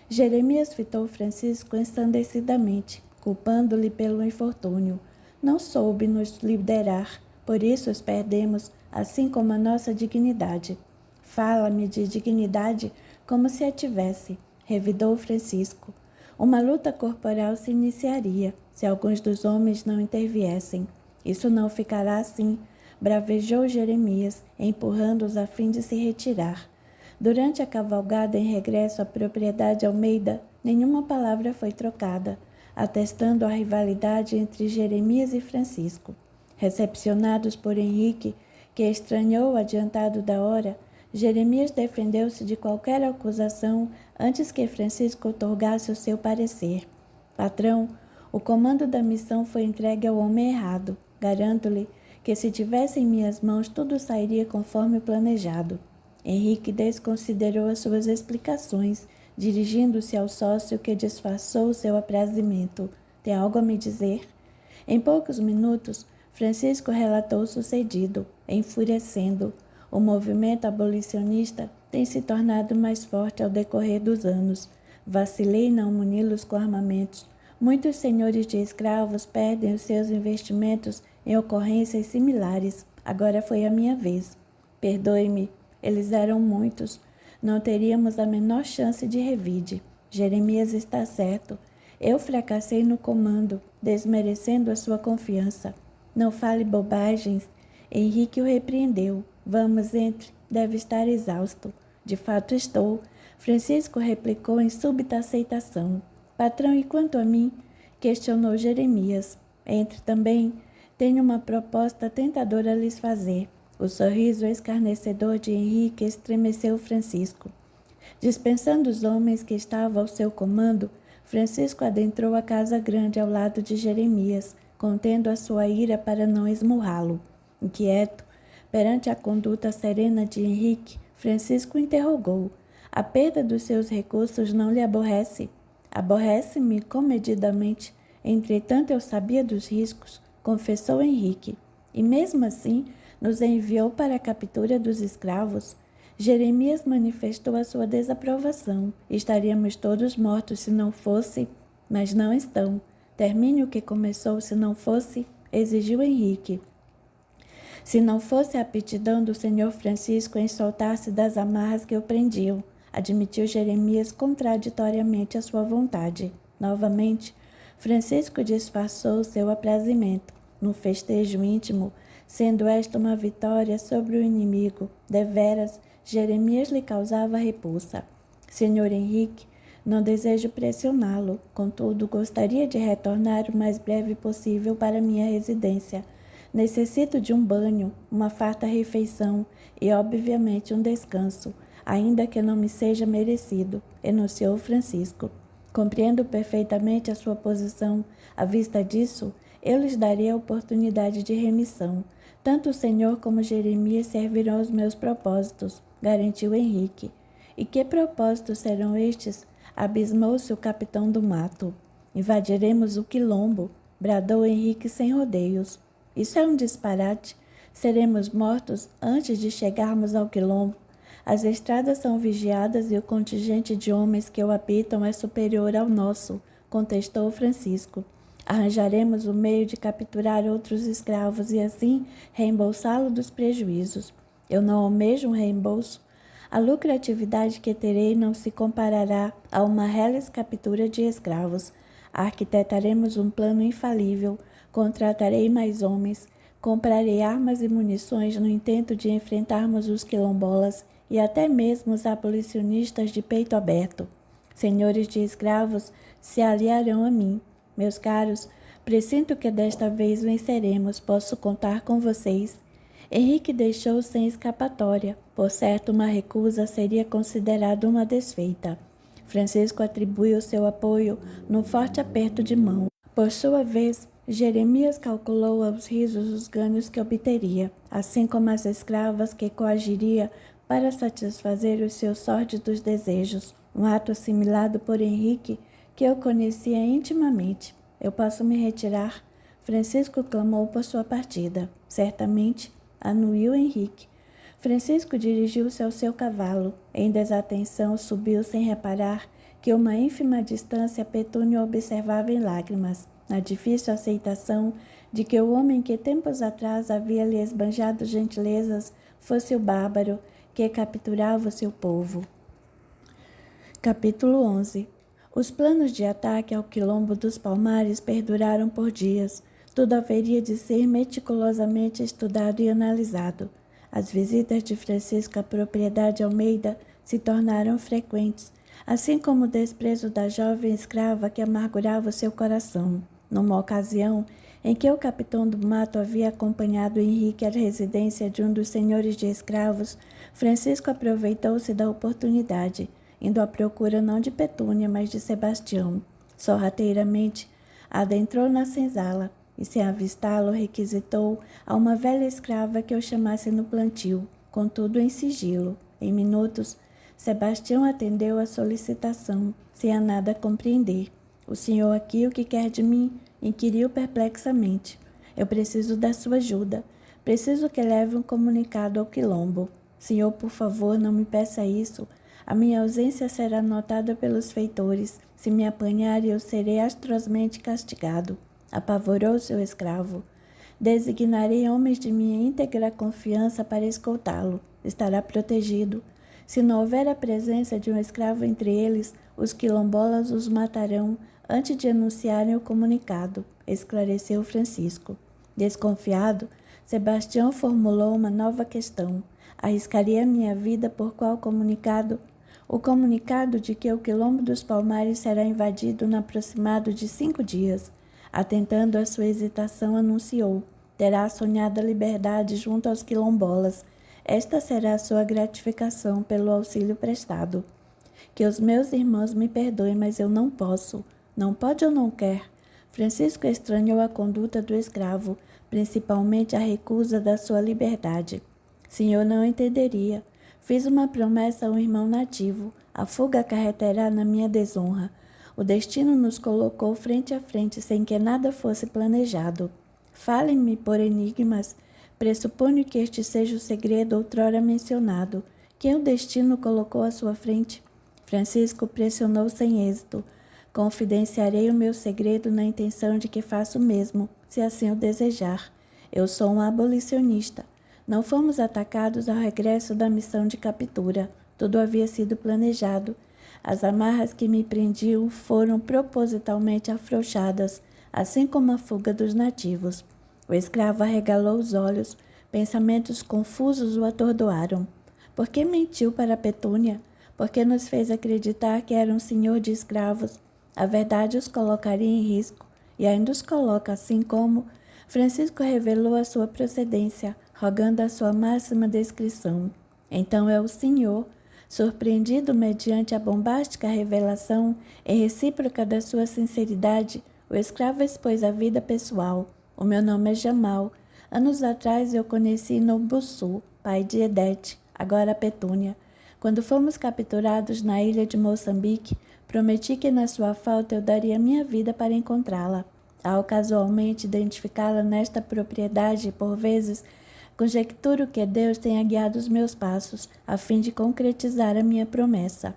Jeremias fitou Francisco ensandecidamente, culpando-lhe pelo infortúnio. Não soube nos liderar, por isso os perdemos, assim como a nossa dignidade. Fala-me de dignidade como se a tivesse, revidou Francisco. Uma luta corporal se iniciaria, se alguns dos homens não interviessem. Isso não ficará assim, bravejou Jeremias, empurrando-os a fim de se retirar. Durante a cavalgada em regresso à propriedade Almeida, nenhuma palavra foi trocada, atestando a rivalidade entre Jeremias e Francisco. Recepcionados por Henrique, que estranhou o adiantado da hora, Jeremias defendeu-se de qualquer acusação antes que Francisco outorgasse o seu parecer. Patrão, o comando da missão foi entregue ao homem errado. Garanto-lhe que se tivesse em minhas mãos tudo sairia conforme planejado. Henrique desconsiderou as suas explicações, dirigindo-se ao sócio que disfarçou seu aprazimento. Tem algo a me dizer? Em poucos minutos, Francisco relatou o sucedido, enfurecendo. O movimento abolicionista tem se tornado mais forte ao decorrer dos anos. Vacilei em não muni-los com armamentos. Muitos senhores de escravos perdem os seus investimentos em ocorrências similares. Agora foi a minha vez. Perdoe-me, eles eram muitos. Não teríamos a menor chance de revide. Jeremias está certo. Eu fracassei no comando, desmerecendo a sua confiança. Não fale bobagens. Henrique o repreendeu. Vamos, entre. Deve estar exausto. De fato estou. Francisco replicou em súbita aceitação. Patrão, e quanto a mim? Questionou Jeremias. Entre também. Tenho uma proposta tentadora a lhes fazer. O sorriso escarnecedor de Henrique estremeceu Francisco. Dispensando os homens que estavam ao seu comando, Francisco adentrou a casa grande ao lado de Jeremias, contendo a sua ira para não esmurrá-lo. Inquieto, perante a conduta serena de Henrique, Francisco interrogou: a perda dos seus recursos não lhe aborrece? Aborrece-me comedidamente. Entretanto, eu sabia dos riscos, confessou Henrique. E mesmo assim, nos enviou para a captura dos escravos. Jeremias manifestou a sua desaprovação. Estaríamos todos mortos se não fosse, mas não estão. Termine o que começou se não fosse, exigiu Henrique. Se não fosse a aptidão do senhor Francisco em soltar-se das amarras que o prendiam, admitiu Jeremias contraditoriamente a sua vontade. Novamente, Francisco disfarçou seu aprazimento num festejo íntimo, sendo esta uma vitória sobre o inimigo. Deveras, Jeremias lhe causava repulsa. Senhor Henrique, não desejo pressioná-lo, contudo, gostaria de retornar o mais breve possível para minha residência. Necessito de um banho, uma farta refeição e, obviamente, um descanso, ainda que não me seja merecido, enunciou Francisco. Compreendo perfeitamente a sua posição. À vista disso, eu lhes darei a oportunidade de remissão. Tanto o senhor como Jeremias servirão aos meus propósitos, garantiu Henrique. E que propósitos serão estes? Abismou-se o capitão do mato. Invadiremos o quilombo, bradou Henrique sem rodeios. Isso é um disparate. Seremos mortos antes de chegarmos ao quilombo. As estradas são vigiadas e o contingente de homens que o habitam é superior ao nosso, contestou Francisco. Arranjaremos o meio de capturar outros escravos e assim reembolsá-lo dos prejuízos. Eu não almejo um reembolso. A lucratividade que terei não se comparará a uma reles captura de escravos. Arquitetaremos um plano infalível, contratarei mais homens, comprarei armas e munições no intento de enfrentarmos os quilombolas e até mesmo os abolicionistas de peito aberto. Senhores de escravos se aliarão a mim. Meus caros, presinto que desta vez venceremos. Posso contar com vocês. Henrique deixou sem escapatória. Por certo, uma recusa seria considerada uma desfeita. Francisco atribuiu seu apoio num forte aperto de mão. Por sua vez, Jeremias calculou aos risos os ganhos que obteria, assim como as escravas que coagiria para satisfazer os seus sórdidos desejos, um ato assimilado por Henrique, que eu conhecia intimamente. Eu posso me retirar? Francisco clamou por sua partida. Certamente, anuiu Henrique. Francisco dirigiu-se ao seu cavalo. Em desatenção, subiu sem reparar que uma ínfima distância Petúnio observava em lágrimas, na difícil aceitação de que o homem que tempos atrás havia lhe esbanjado gentilezas fosse o bárbaro que capturava o seu povo. Capítulo 11. Os planos de ataque ao quilombo dos Palmares perduraram por dias. Tudo haveria de ser meticulosamente estudado e analisado. As visitas de Francisco à propriedade Almeida se tornaram frequentes, assim como o desprezo da jovem escrava que amargurava o seu coração. Numa ocasião em que o capitão do mato havia acompanhado Henrique à residência de um dos senhores de escravos, Francisco aproveitou-se da oportunidade, indo à procura não de Petúnia, mas de Sebastião. Sorrateiramente, adentrou na senzala e, sem avistá-lo, requisitou a uma velha escrava que o chamasse no plantio, contudo em sigilo. Em minutos, Sebastião atendeu à solicitação, sem a nada compreender. O senhor aqui o que quer de mim? Inquiriu perplexamente. Eu preciso da sua ajuda. Preciso que leve um comunicado ao quilombo. Senhor, por favor, não me peça isso. A minha ausência será notada pelos feitores. Se me apanharem, eu serei atrozmente castigado. Apavorou-se o escravo. Designarei homens de minha íntegra confiança para escoltá-lo. Estará protegido. Se não houver a presença de um escravo entre eles, os quilombolas os matarão antes de anunciarem o comunicado, esclareceu Francisco. Desconfiado, Sebastião formulou uma nova questão. Arriscaria minha vida por qual comunicado? O comunicado de que o quilombo dos Palmares será invadido no aproximado de 5 dias. Atentando à sua hesitação, anunciou: terá a sonhada liberdade junto aos quilombolas. Esta será a sua gratificação pelo auxílio prestado. Que os meus irmãos me perdoem, mas eu não posso. Não pode ou não quer? Francisco estranhou a conduta do escravo, principalmente a recusa da sua liberdade. Senhor não entenderia. Fiz uma promessa a um irmão nativo. A fuga acarretará na minha desonra. O destino nos colocou frente a frente sem que nada fosse planejado. Fale-me por enigmas. Pressuponho que este seja o segredo outrora mencionado. Quem o destino colocou à sua frente? Francisco pressionou sem êxito. Confidenciarei o meu segredo na intenção de que faça o mesmo, se assim o desejar. Eu sou um abolicionista. Não fomos atacados ao regresso da missão de captura. Tudo havia sido planejado. As amarras que me prendiam foram propositalmente afrouxadas, assim como a fuga dos nativos. O escravo arregalou os olhos, pensamentos confusos o atordoaram. Por que mentiu para Petúnia? Por que nos fez acreditar que era um senhor de escravos? A verdade os colocaria em risco, e ainda os coloca, assim como Francisco revelou a sua procedência, rogando a sua máxima descrição. Então é o senhor, surpreendido mediante a bombástica revelação e recíproca da sua sinceridade, o escravo expôs a vida pessoal. O meu nome é Jamal. Anos atrás eu conheci Nobussu, pai de Edete, agora Petúnia. Quando fomos capturados na ilha de Moçambique, prometi que na sua falta eu daria minha vida para encontrá-la. Ao casualmente identificá-la nesta propriedade, por vezes, conjecturo que Deus tenha guiado os meus passos, a fim de concretizar a minha promessa.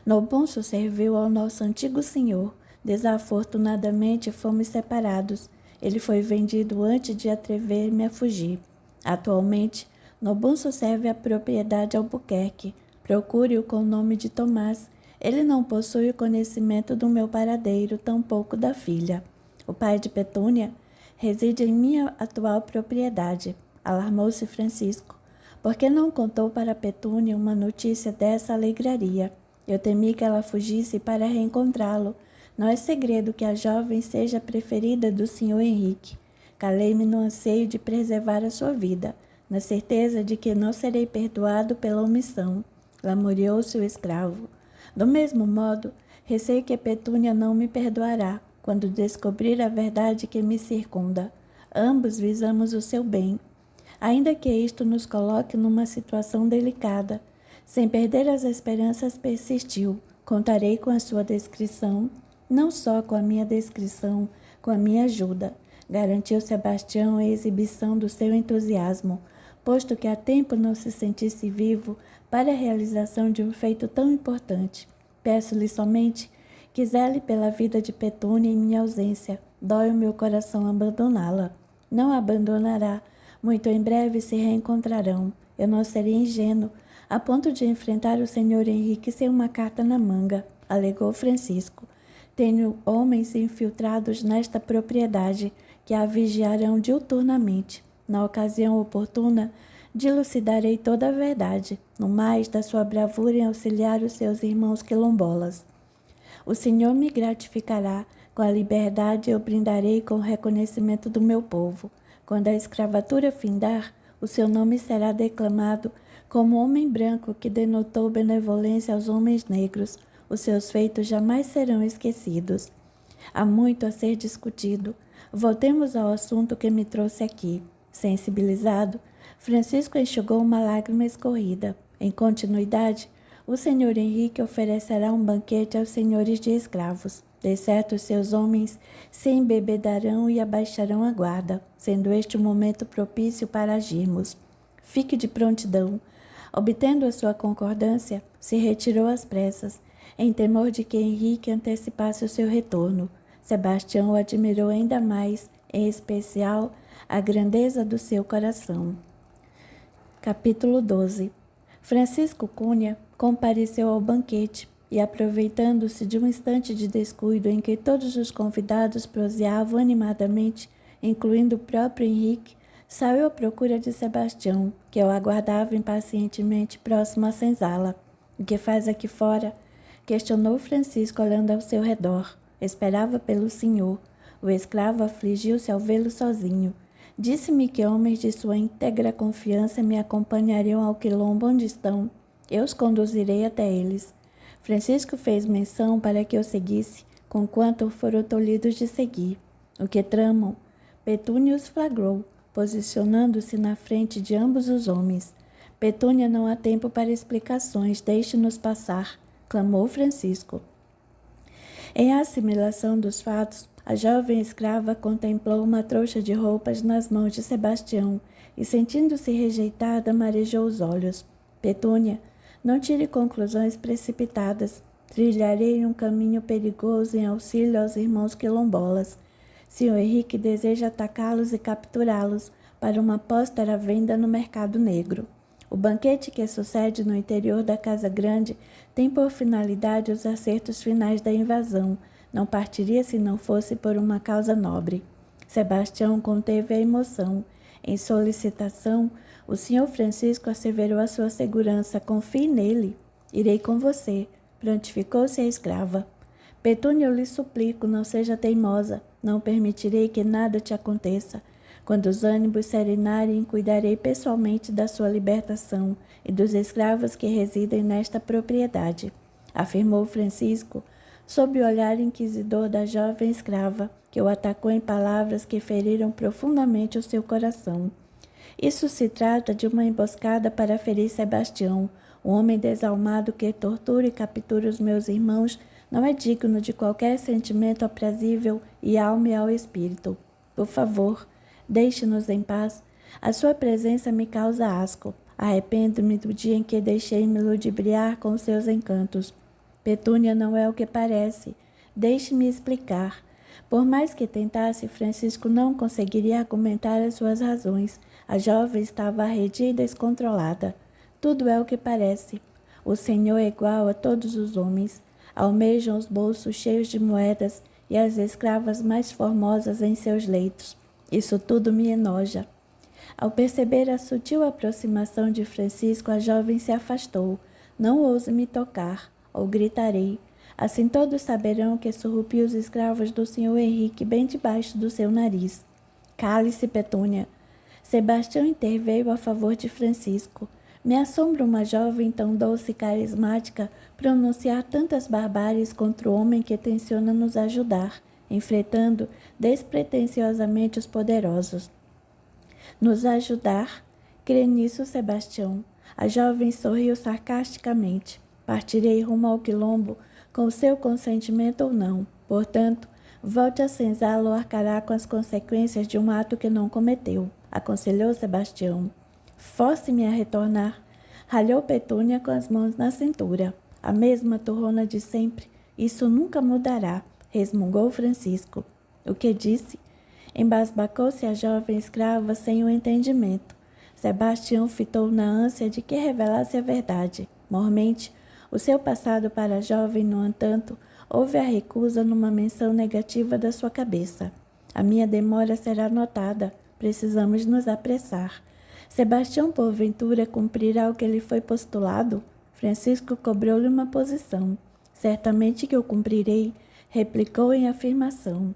Nobunso serviu ao nosso antigo senhor. Desafortunadamente, fomos separados. Ele foi vendido antes de atrever-me a fugir. Atualmente, Nobunso serve a propriedade Albuquerque. Procure-o com o nome de Tomás. Ele não possui o conhecimento do meu paradeiro, tampouco da filha. O pai de Petúnia reside em minha atual propriedade. Alarmou-se Francisco. Por que não contou para Petúnia uma notícia dessa alegraria? Eu temi que ela fugisse para reencontrá-lo. Não é segredo que a jovem seja a preferida do Sr. Henrique. Calei-me no anseio de preservar a sua vida, na certeza de que não serei perdoado pela omissão. Lamuriou-se o escravo. Do mesmo modo, receio que Petúnia não me perdoará quando descobrir a verdade que me circunda. Ambos visamos o seu bem. Ainda que isto nos coloque numa situação delicada, sem perder as esperanças, persistiu. Contarei com a sua descrição, não só com a minha descrição, com a minha ajuda. Garantiu Sebastião a exibição do seu entusiasmo, posto que há tempo não se sentisse vivo para a realização de um feito tão importante. Peço-lhe somente que zele pela vida de Petúnia em minha ausência. Dói o meu coração abandoná-la. Não a abandonará. Muito em breve se reencontrarão. Eu não serei ingênuo, a ponto de enfrentar o Sr. Henrique sem uma carta na manga, alegou Francisco. Tenho homens infiltrados nesta propriedade que a vigiarão diuturnamente. Na ocasião oportuna, dilucidarei toda a verdade, no mais da sua bravura em auxiliar os seus irmãos quilombolas. O Senhor me gratificará com a liberdade e eu brindarei com o reconhecimento do meu povo. Quando a escravatura findar, o seu nome será declamado como homem branco que denotou benevolência aos homens negros. Os seus feitos jamais serão esquecidos. Há muito a ser discutido. Voltemos ao assunto que me trouxe aqui. Sensibilizado, Francisco enxugou uma lágrima escorrida. Em continuidade, o Sr. Henrique oferecerá um banquete aos senhores de escravos. De certo, seus homens se embebedarão e abaixarão a guarda, sendo este o momento propício para agirmos. Fique de prontidão. Obtendo a sua concordância, se retirou às pressas, em temor de que Henrique antecipasse o seu retorno. Sebastião o admirou ainda mais, em especial, a grandeza do seu coração. Capítulo 12. Francisco Cunha compareceu ao banquete e, aproveitando-se de um instante de descuido em que todos os convidados proseavam animadamente, incluindo o próprio Henrique, saiu à procura de Sebastião, que o aguardava impacientemente próximo à senzala. O que faz aqui fora? Questionou Francisco, olhando ao seu redor. Esperava pelo senhor. O escravo afligiu-se ao vê-lo sozinho. Disse-me que homens de sua íntegra confiança me acompanhariam ao quilombo onde estão. Eu os conduzirei até eles. Francisco fez menção para que eu seguisse, conquanto foram tolhidos de seguir. O que tramam? Petúnia os flagrou, posicionando-se na frente de ambos os homens. Petúnia, não há tempo para explicações, deixe-nos passar, clamou Francisco. Em assimilação dos fatos, a jovem escrava contemplou uma trouxa de roupas nas mãos de Sebastião e, sentindo-se rejeitada, marejou os olhos. Petúnia, não tire conclusões precipitadas. Trilharei um caminho perigoso em auxílio aos irmãos quilombolas. Sr. Henrique deseja atacá-los e capturá-los para uma póstera venda no mercado negro. O banquete que sucede no interior da Casa Grande tem por finalidade os acertos finais da invasão. Não partiria se não fosse por uma causa nobre. Sebastião conteve a emoção. Em solicitação, o senhor Francisco asseverou a sua segurança. Confie nele. Irei com você, prontificou-se a escrava. Petúnia, eu lhe suplico, não seja teimosa. Não permitirei que nada te aconteça. Quando os ânimos serenarem, cuidarei pessoalmente da sua libertação e dos escravos que residem nesta propriedade, afirmou Francisco, sob o olhar inquisidor da jovem escrava, que o atacou em palavras que feriram profundamente o seu coração. Isso se trata de uma emboscada para ferir Sebastião, o homem desalmado que tortura e captura os meus irmãos. Não é digno de qualquer sentimento aprazível e alma e ao espírito. Por favor, deixe-nos em paz. A sua presença me causa asco. Arrependo-me do dia em que deixei-me ludibriar com seus encantos. Petúnia não é o que parece. Deixe-me explicar. Por mais que tentasse, Francisco não conseguiria argumentar as suas razões. A jovem estava arredia e descontrolada. Tudo é o que parece. O Senhor é igual a todos os homens. Almejam os bolsos cheios de moedas e as escravas mais formosas em seus leitos. Isso tudo me enoja. Ao perceber a sutil aproximação de Francisco, a jovem se afastou. Não ouse me tocar, ou gritarei. Assim todos saberão que surrupi os escravos do senhor Henrique bem debaixo do seu nariz. Cale-se, Petúnia. Sebastião interveio a favor de Francisco. Me assombra uma jovem tão doce e carismática pronunciar tantas barbáries contra o homem que tenciona nos ajudar, enfrentando despretensiosamente os poderosos. Nos ajudar? Crê nisso, Sebastião? A jovem sorriu sarcasticamente. Partirei rumo ao quilombo, com o seu consentimento ou não. Portanto, volte a senzala ou arcará com as consequências de um ato que não cometeu, aconselhou Sebastião. Force-me a retornar. Ralhou Petúnia com as mãos na cintura. A mesma turrona de sempre. Isso nunca mudará, resmungou Francisco. O que disse? Embasbacou-se a jovem escrava sem o entendimento. Sebastião fitou na ânsia de que revelasse a verdade. Mormente, o seu passado para a jovem, no entanto, houve a recusa numa menção negativa da sua cabeça. A minha demora será notada. Precisamos nos apressar. Sebastião, porventura, cumprirá o que lhe foi postulado? Francisco cobrou-lhe uma posição. Certamente que eu cumprirei, replicou em afirmação.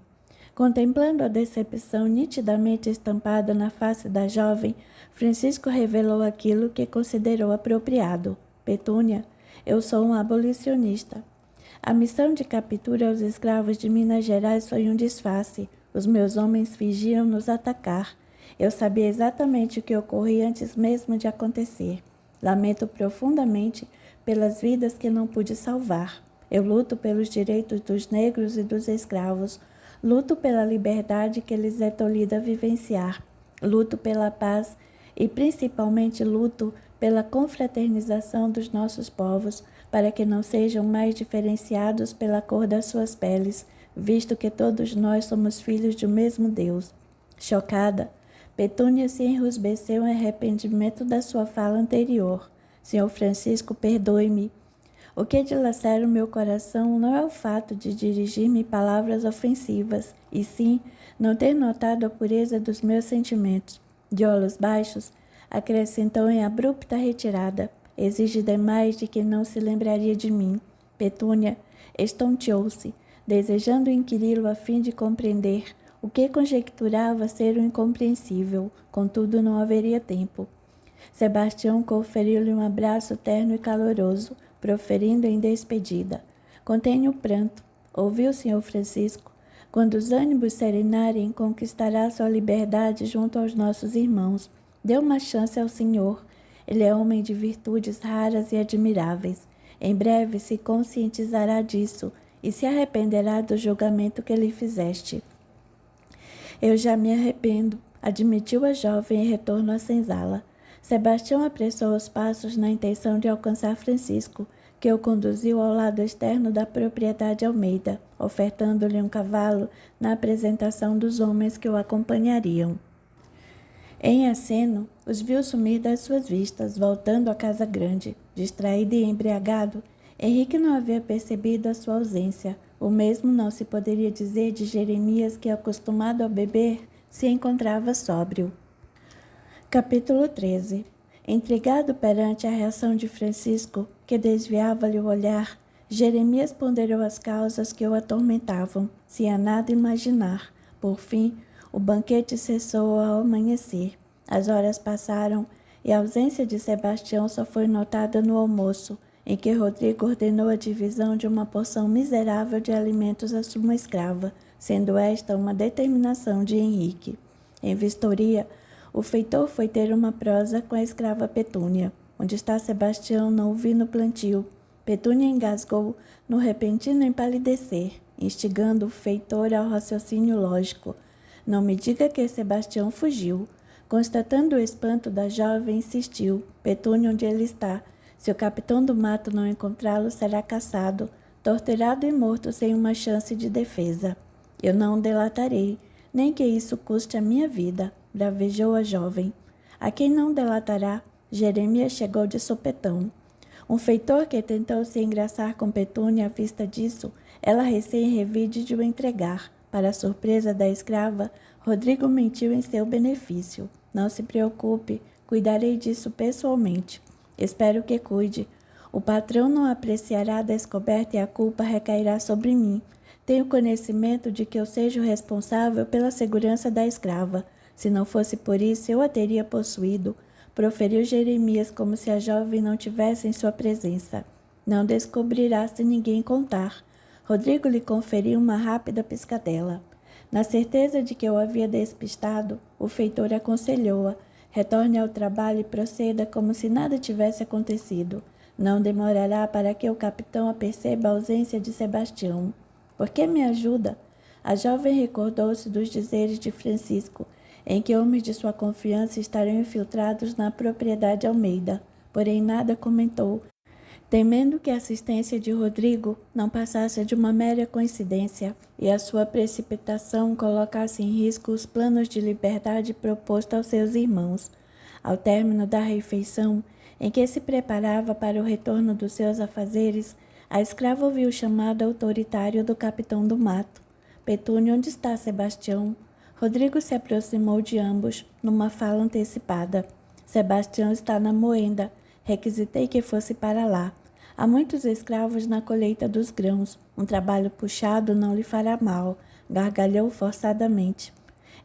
Contemplando a decepção nitidamente estampada na face da jovem, Francisco revelou aquilo que considerou apropriado. Petúnia, eu sou um abolicionista. A missão de captura aos escravos de Minas Gerais foi um disfarce. Os meus homens fingiram nos atacar. Eu sabia exatamente o que ocorria antes mesmo de acontecer. Lamento profundamente pelas vidas que não pude salvar. Eu luto pelos direitos dos negros e dos escravos. Luto pela liberdade que lhes é tolhida vivenciar. Luto pela paz e principalmente luto pela confraternização dos nossos povos, para que não sejam mais diferenciados pela cor das suas peles, visto que todos nós somos filhos de um mesmo Deus. Chocada, Petúnia se enrubesceu em arrependimento da sua fala anterior. Senhor Francisco, perdoe-me. O que dilacera o meu coração não é o fato de dirigir-me palavras ofensivas, e sim não ter notado a pureza dos meus sentimentos. De olhos baixos, acrescentou em abrupta retirada. Exige demais de que não se lembraria de mim. Petúnia estonteou-se, desejando inquiri-lo a fim de compreender o que conjecturava ser o incompreensível, contudo não haveria tempo. Sebastião conferiu-lhe um abraço terno e caloroso, proferindo em despedida. Contém o pranto. Ouviu o senhor Francisco? Quando os ânimos serenarem, conquistará sua liberdade junto aos nossos irmãos. Dê uma chance ao senhor. Ele é homem de virtudes raras e admiráveis. Em breve se conscientizará disso e se arrependerá do julgamento que lhe fizeste. Eu já me arrependo, admitiu a jovem em retorno à senzala. Sebastião apressou os passos na intenção de alcançar Francisco, que o conduziu ao lado externo da propriedade Almeida, ofertando-lhe um cavalo na apresentação dos homens que o acompanhariam. Em aceno, os viu sumir das suas vistas, voltando à casa grande. Distraído e embriagado, Henrique não havia percebido a sua ausência. O mesmo não se poderia dizer de Jeremias, que, acostumado a beber, se encontrava sóbrio. Capítulo 13. Intrigado perante a reação de Francisco, que desviava-lhe o olhar, Jeremias ponderou as causas que o atormentavam, sem a nada imaginar. Por fim, o banquete cessou ao amanhecer. As horas passaram e a ausência de Sebastião só foi notada no almoço, em que Rodrigo ordenou a divisão de uma porção miserável de alimentos à sua escrava, sendo esta uma determinação de Henrique. Em vistoria, o feitor foi ter uma prosa com a escrava Petúnia. Onde está Sebastião, não o vi no plantio. Petúnia engasgou no repentino empalidecer, instigando o feitor ao raciocínio lógico. Não me diga que Sebastião fugiu. Constatando o espanto da jovem, insistiu. Petúnia, onde ele está? Se o capitão do mato não encontrá-lo, será caçado, torturado e morto sem uma chance de defesa. Eu não o delatarei, nem que isso custe a minha vida, bravejou a jovem. A quem não delatará? Jeremias chegou de sopetão. Um feitor que tentou se engraçar com Petúnia à vista disso, ela recém revide de o entregar. Para a surpresa da escrava, Rodrigo mentiu em seu benefício. Não se preocupe, cuidarei disso pessoalmente. Espero que cuide. O patrão não apreciará a descoberta e a culpa recairá sobre mim. Tenho conhecimento de que eu seja o responsável pela segurança da escrava. Se não fosse por isso, eu a teria possuído. Proferiu Jeremias como se a jovem não tivesse em sua presença. Não descobrirá se ninguém contar. Rodrigo lhe conferiu uma rápida piscadela. Na certeza de que eu havia despistado, o feitor aconselhou-a: retorne ao trabalho e proceda como se nada tivesse acontecido. Não demorará para que o capitão aperceba a ausência de Sebastião. Por que me ajuda? A jovem recordou-se dos dizeres de Francisco, em que homens de sua confiança estariam infiltrados na propriedade Almeida, porém nada comentou, temendo que a assistência de Rodrigo não passasse de uma mera coincidência e a sua precipitação colocasse em risco os planos de liberdade propostos aos seus irmãos. Ao término da refeição, em que se preparava para o retorno dos seus afazeres, a escrava ouviu o chamado autoritário do capitão do mato. Petúnia, onde está Sebastião? Rodrigo se aproximou de ambos, numa fala antecipada. Sebastião está na moenda. Requisitei que fosse para lá. Há muitos escravos na colheita dos grãos. Um trabalho puxado não lhe fará mal. Gargalhou forçadamente.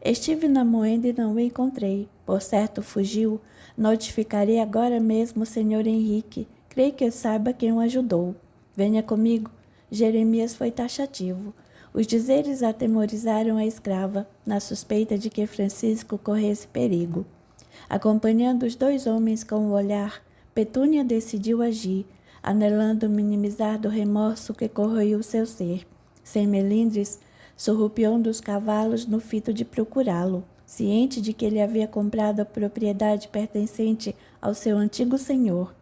Estive na moenda e não o encontrei. Por certo, fugiu. Notificarei agora mesmo o senhor Henrique. Creio que eu saiba quem o ajudou. Venha comigo. Jeremias foi taxativo. Os dizeres atemorizaram a escrava, na suspeita de que Francisco corresse perigo. Acompanhando os dois homens com o olhar, Petúnia decidiu agir, anelando minimizar do remorso que corroiu seu ser. Sem melindres, surrupiou dos cavalos no fito de procurá-lo, ciente de que ele havia comprado a propriedade pertencente ao seu antigo senhor.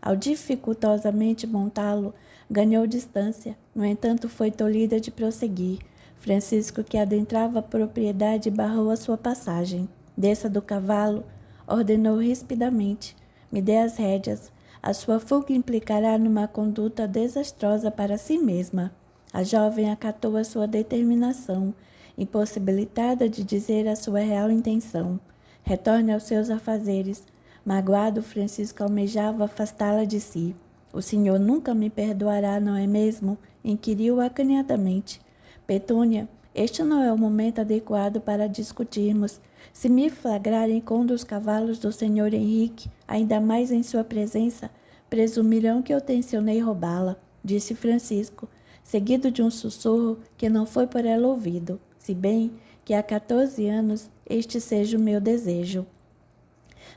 Ao dificultosamente montá-lo, ganhou distância, no entanto foi tolhida de prosseguir. Francisco, que adentrava a propriedade, barrou a sua passagem. Desça do cavalo, ordenou rispidamente. Me dê as rédeas. A sua fuga implicará numa conduta desastrosa para si mesma. A jovem acatou a sua determinação, impossibilitada de dizer a sua real intenção. Retorne aos seus afazeres. Magoado, Francisco almejava afastá-la de si. O senhor nunca me perdoará, não é mesmo? Inquiriu acanhadamente. Petúnia, este não é o momento adequado para discutirmos. Se me flagrarem com um dos cavalos do senhor Henrique, ainda mais em sua presença, presumirão que eu tencionei roubá-la, disse Francisco, seguido de um sussurro que não foi por ela ouvido, se bem que há 14 anos este seja o meu desejo.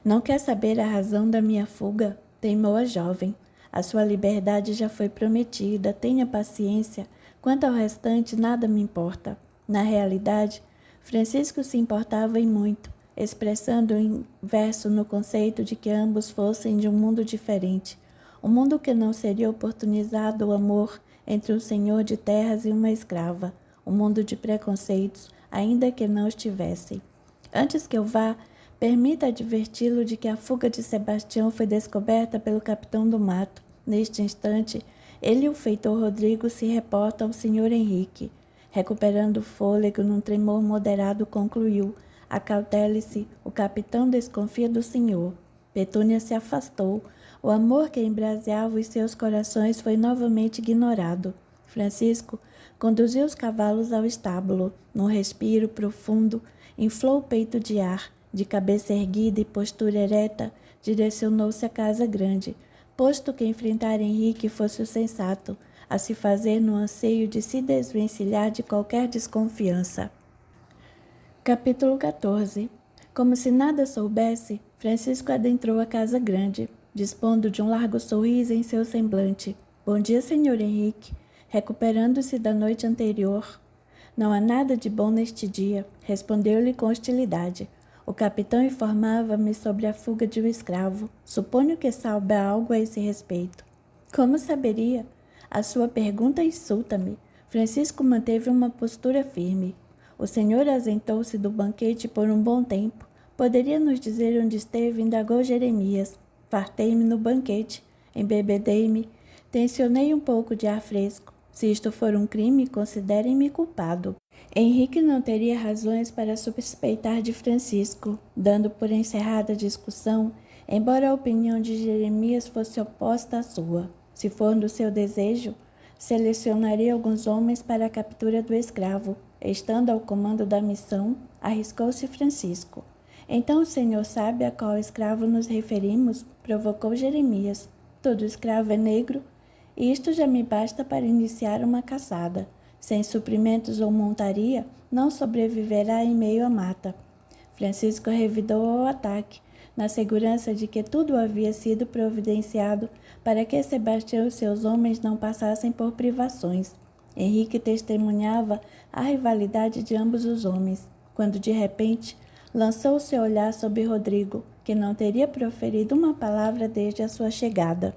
Não quer saber a razão da minha fuga? Teimou a jovem. A sua liberdade já foi prometida, tenha paciência. Quanto ao restante, nada me importa. Na realidade, Francisco se importava em muito, expressando o inverso no conceito de que ambos fossem de um mundo diferente. Um mundo que não seria oportunizado o amor entre um senhor de terras e uma escrava. Um mundo de preconceitos, ainda que não os tivessem. Antes que eu vá, Permita adverti-lo de que a fuga de Sebastião foi descoberta pelo capitão do mato. Neste instante, ele e o feitor Rodrigo se reportam ao senhor Henrique. Recuperando o fôlego num tremor moderado, concluiu: acautele-se, o capitão desconfia do senhor. Petúnia se afastou. O amor que embraseava os seus corações foi novamente ignorado. Francisco conduziu os cavalos ao estábulo. Num respiro profundo, inflou o peito de ar. De cabeça erguida e postura ereta, direcionou-se à casa grande, posto que enfrentar Henrique fosse o sensato, a se fazer no anseio de se desvencilhar de qualquer desconfiança. Capítulo 14. Como se nada soubesse, Francisco adentrou a casa grande, dispondo de um largo sorriso em seu semblante. Bom dia, senhor Henrique, recuperando-se da noite anterior. Não há nada de bom neste dia, respondeu-lhe com hostilidade. O capitão informava-me sobre a fuga de um escravo. Suponho que saiba algo a esse respeito. Como saberia? A sua pergunta insulta-me. Francisco manteve uma postura firme. O senhor ausentou-se do banquete por um bom tempo. Poderia nos dizer onde esteve? Indagou Jeremias. Fartei-me no banquete, embebedei-me, tensionei um pouco de ar fresco. Se isto for um crime, considerem-me culpado. Henrique não teria razões para suspeitar de Francisco, dando por encerrada a discussão, embora a opinião de Jeremias fosse oposta à sua. Se for do seu desejo, selecionaria alguns homens para a captura do escravo. Estando ao comando da missão, arriscou-se Francisco. Então o senhor sabe a qual escravo nos referimos? Provocou Jeremias. Todo escravo é negro, e isto já me basta para iniciar uma caçada. Sem suprimentos ou montaria, não sobreviverá em meio à mata. Francisco revidou ao ataque, na segurança de que tudo havia sido providenciado para que Sebastião e seus homens não passassem por privações. Henrique testemunhava a rivalidade de ambos os homens, quando de repente lançou seu olhar sobre Rodrigo, que não teria proferido uma palavra desde a sua chegada.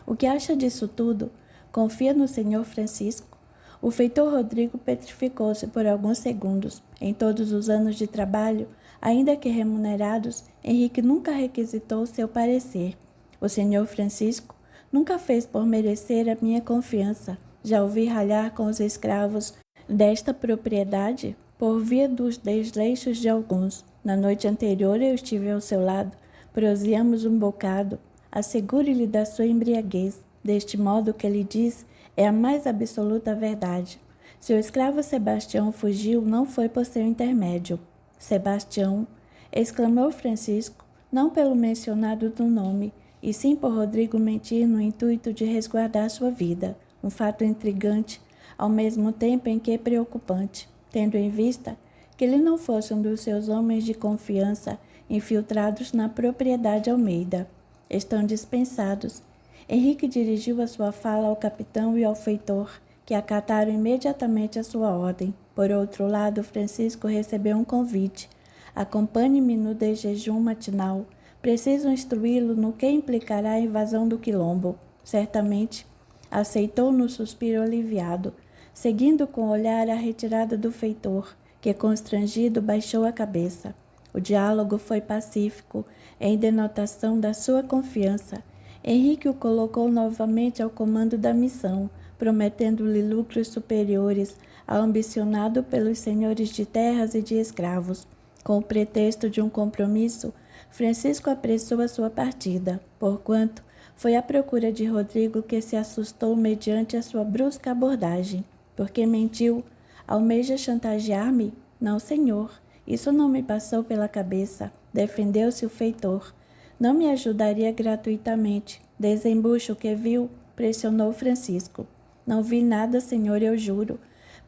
O que acha disso tudo? Confia no senhor Francisco? O feitor Rodrigo petrificou-se por alguns segundos. Em todos os anos de trabalho, ainda que remunerados, Henrique nunca requisitou seu parecer. O senhor Francisco nunca fez por merecer a minha confiança. Já ouvi ralhar com os escravos desta propriedade por via dos desleixos de alguns. Na noite anterior eu estive ao seu lado. Proseamos um bocado. Assegure-lhe da sua embriaguez. Deste modo, o que ele diz é a mais absoluta verdade. Seu escravo Sebastião fugiu, não foi por seu intermédio. Sebastião, exclamou Francisco, não pelo mencionado do nome, e sim por Rodrigo mentir no intuito de resguardar sua vida. Um fato intrigante, ao mesmo tempo em que preocupante, tendo em vista que ele não fosse um dos seus homens de confiança infiltrados na propriedade Almeida. Estão dispensados. Henrique dirigiu a sua fala ao capitão e ao feitor, que acataram imediatamente a sua ordem. Por outro lado, Francisco recebeu um convite. Acompanhe-me no desjejum matinal. Preciso instruí-lo no que implicará a invasão do quilombo. Certamente, aceitou no suspiro aliviado, seguindo com o olhar a retirada do feitor, que, constrangido, baixou a cabeça. O diálogo foi pacífico, em denotação da sua confiança. Henrique o colocou novamente ao comando da missão, prometendo-lhe lucros superiores ao ambicionado pelos senhores de terras e de escravos. Com o pretexto de um compromisso, Francisco apressou a sua partida, porquanto foi à procura de Rodrigo, que se assustou mediante a sua brusca abordagem. Porque mentiu? Almeja chantagear-me? Não, senhor. Isso não me passou pela cabeça. Defendeu-se o feitor. Não me ajudaria gratuitamente. Desembucha o que viu, pressionou Francisco. Não vi nada, senhor, eu juro.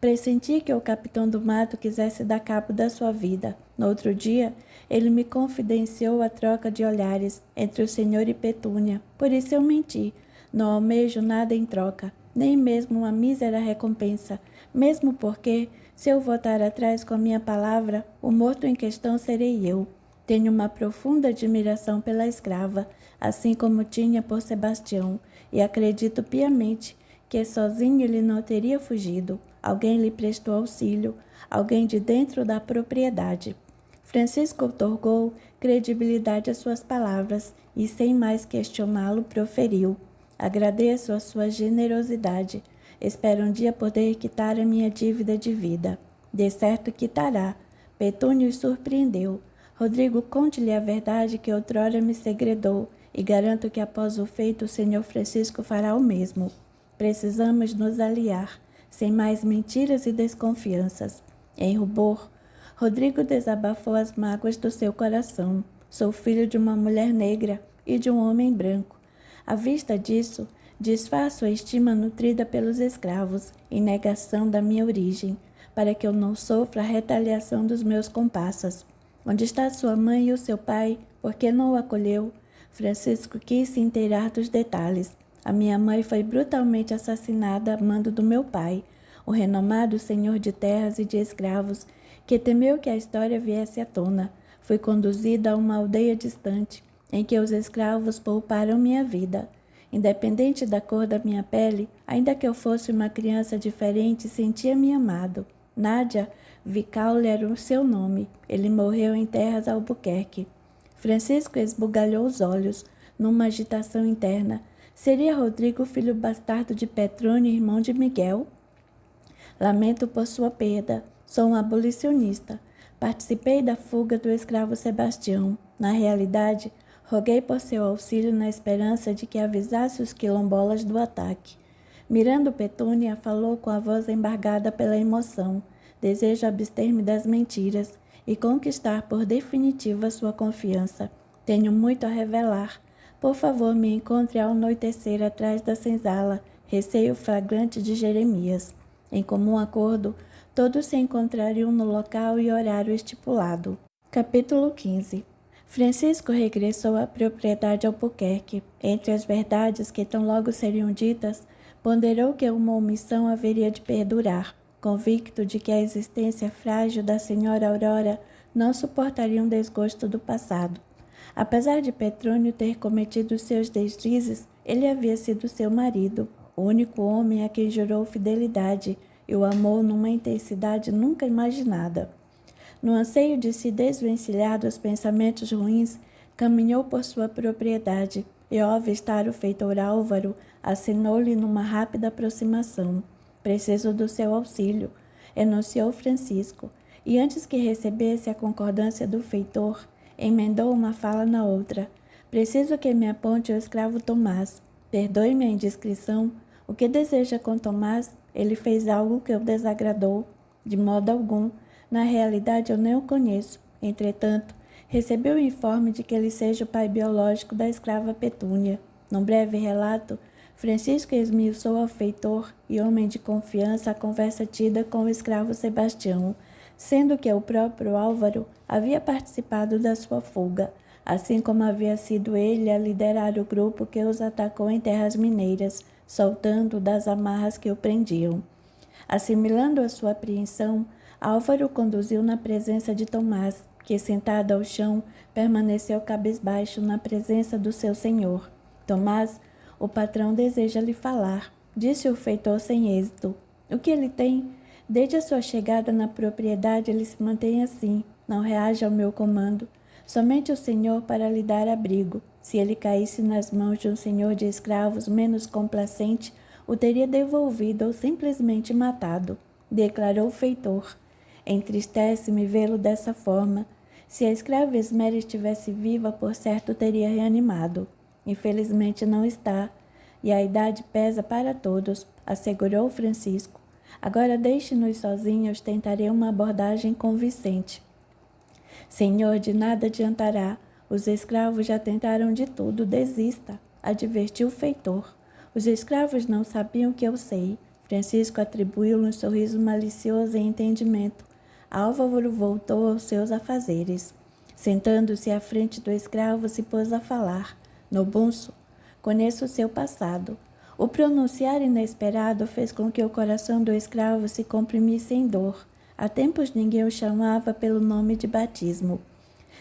Pressenti que o capitão do mato quisesse dar cabo da sua vida. No outro dia, ele me confidenciou a troca de olhares entre o senhor e Petúnia. Por isso eu menti. Não almejo nada em troca, nem mesmo uma mísera recompensa, mesmo porque, se eu voltar atrás com a minha palavra, o morto em questão serei eu. Tenho uma profunda admiração pela escrava, assim como tinha por Sebastião, e acredito piamente que sozinho ele não teria fugido. Alguém lhe prestou auxílio, alguém de dentro da propriedade. Francisco otorgou credibilidade às suas palavras e, sem mais questioná-lo, proferiu: agradeço a sua generosidade. Espero um dia poder quitar a minha dívida de vida. De certo quitará. Petúnio o surpreendeu. Rodrigo, conte-lhe a verdade que outrora me segredou, e garanto que após o feito o senhor Francisco fará o mesmo. Precisamos nos aliar, sem mais mentiras e desconfianças. Em rubor, Rodrigo desabafou as mágoas do seu coração. Sou filho de uma mulher negra e de um homem branco. À vista disso, desfaço a estima nutrida pelos escravos, em negação da minha origem, para que eu não sofra a retaliação dos meus comparsas. Onde está sua mãe e o seu pai? Por que não o acolheu? Francisco quis se inteirar dos detalhes. A minha mãe foi brutalmente assassinada a mando do meu pai, o renomado senhor de terras e de escravos, que temeu que a história viesse à tona. Fui conduzida a uma aldeia distante, em que os escravos pouparam minha vida. Independente da cor da minha pele, ainda que eu fosse uma criança diferente, sentia-me amado. Nádia Vicaule era o seu nome. Ele morreu em terras Albuquerque. Francisco esbugalhou os olhos, numa agitação interna. Seria Rodrigo filho bastardo de Petrônio, irmão de Miguel? Lamento por sua perda. Sou um abolicionista. Participei da fuga do escravo Sebastião. Na realidade, roguei por seu auxílio na esperança de que avisasse os quilombolas do ataque. Mirando Petúnia, falou com a voz embargada pela emoção. Desejo abster-me das mentiras e conquistar por definitiva sua confiança. Tenho muito a revelar. Por favor, me encontre ao anoitecer atrás da senzala, receio flagrante de Jeremias. Em comum acordo, todos se encontrariam no local e horário estipulado. Capítulo 15. Francisco regressou à propriedade Albuquerque. Entre as verdades que tão logo seriam ditas, ponderou que uma omissão haveria de perdurar, convicto de que a existência frágil da senhora Aurora não suportaria um desgosto do passado. Apesar de Petrônio ter cometido seus deslizes, ele havia sido seu marido, o único homem a quem jurou fidelidade e o amou numa intensidade nunca imaginada. No anseio de se desvencilhar dos pensamentos ruins, caminhou por sua propriedade e, ao avistar o feitor Álvaro, acenou-lhe numa rápida aproximação. Preciso do seu auxílio, enunciou Francisco, e antes que recebesse a concordância do feitor, emendou uma fala na outra. Preciso que me aponte o escravo Tomás. Perdoe-me a indiscrição. O que deseja com Tomás? Ele fez algo que o desagradou? De modo algum. Na realidade, eu nem o conheço. Entretanto, recebi o informe de que ele seja o pai biológico da escrava Petúnia. Num breve relato, Francisco esmiuçou ao feitor e homem de confiança a conversa tida com o escravo Sebastião, sendo que o próprio Álvaro havia participado da sua fuga, assim como havia sido ele a liderar o grupo que os atacou em terras mineiras, soltando das amarras que o prendiam. Assimilando a sua apreensão, Álvaro o conduziu na presença de Tomás, que, sentado ao chão, permaneceu cabisbaixo na presença do seu senhor. Tomás, o patrão deseja lhe falar, disse o feitor sem êxito. O que ele tem? Desde a sua chegada na propriedade ele se mantém assim, não reage ao meu comando. Somente o senhor para lhe dar abrigo. Se ele caísse nas mãos de um senhor de escravos menos complacente, o teria devolvido ou simplesmente matado, declarou o feitor. Entristece-me vê-lo dessa forma. Se a escrava Esméria estivesse viva, por certo teria reanimado. Infelizmente não está, e a idade pesa para todos, assegurou Francisco. Agora deixe-nos sozinhos, tentarei uma abordagem convincente. Senhor, de nada adiantará. Os escravos já tentaram de tudo, desista, advertiu o feitor. Os escravos não sabiam que eu sei. Francisco atribuiu-lhe um sorriso malicioso e entendimento. Álvaro voltou aos seus afazeres. Sentando-se à frente do escravo, se pôs a falar. No bunço, conheço o seu passado. O pronunciar inesperado fez com que o coração do escravo se comprimisse em dor. Há tempos ninguém o chamava pelo nome de batismo.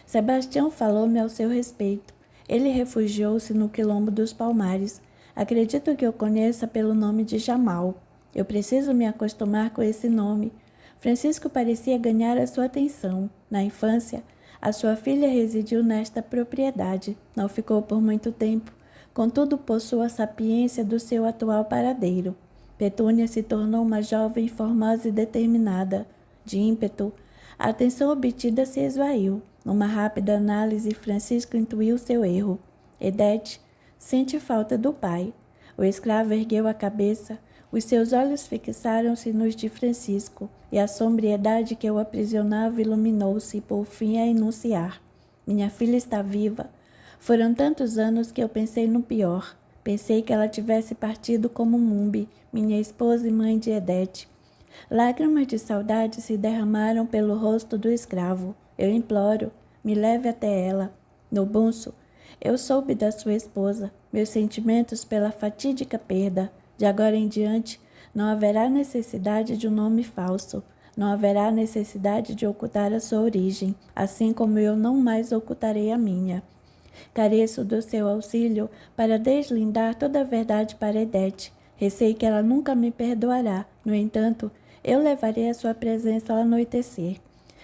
Sebastião falou-me ao seu respeito. Ele refugiou-se no quilombo dos Palmares. Acredito que o conheça pelo nome de Jamal. Eu preciso me acostumar com esse nome. Francisco parecia ganhar a sua atenção. Na infância, A sua filha residiu nesta propriedade, não ficou por muito tempo, contudo possuiu a sapiência do seu atual paradeiro. Petúnia se tornou uma jovem formosa e determinada. De ímpeto, a atenção obtida se esvaiu. Numa rápida análise, Francisco intuiu seu erro. Edete sente falta do pai. O escravo ergueu a cabeça, os seus olhos fixaram-se nos de Francisco, e a sombriedade que o aprisionava iluminou-se, por fim, a enunciar. Minha filha está viva. Foram tantos anos que eu pensei no pior. Pensei que ela tivesse partido como Mumbi, minha esposa e mãe de Edete. Lágrimas de saudade se derramaram pelo rosto do escravo. Eu imploro, me leve até ela. No bunço, eu soube da sua esposa, meus sentimentos pela fatídica perda. De agora em diante, não haverá necessidade de um nome falso. Não haverá necessidade de ocultar a sua origem, assim como eu não mais ocultarei a minha. Careço do seu auxílio para deslindar toda a verdade para Edete. Receio que ela nunca me perdoará. No entanto, eu levarei a sua presença ao anoitecer.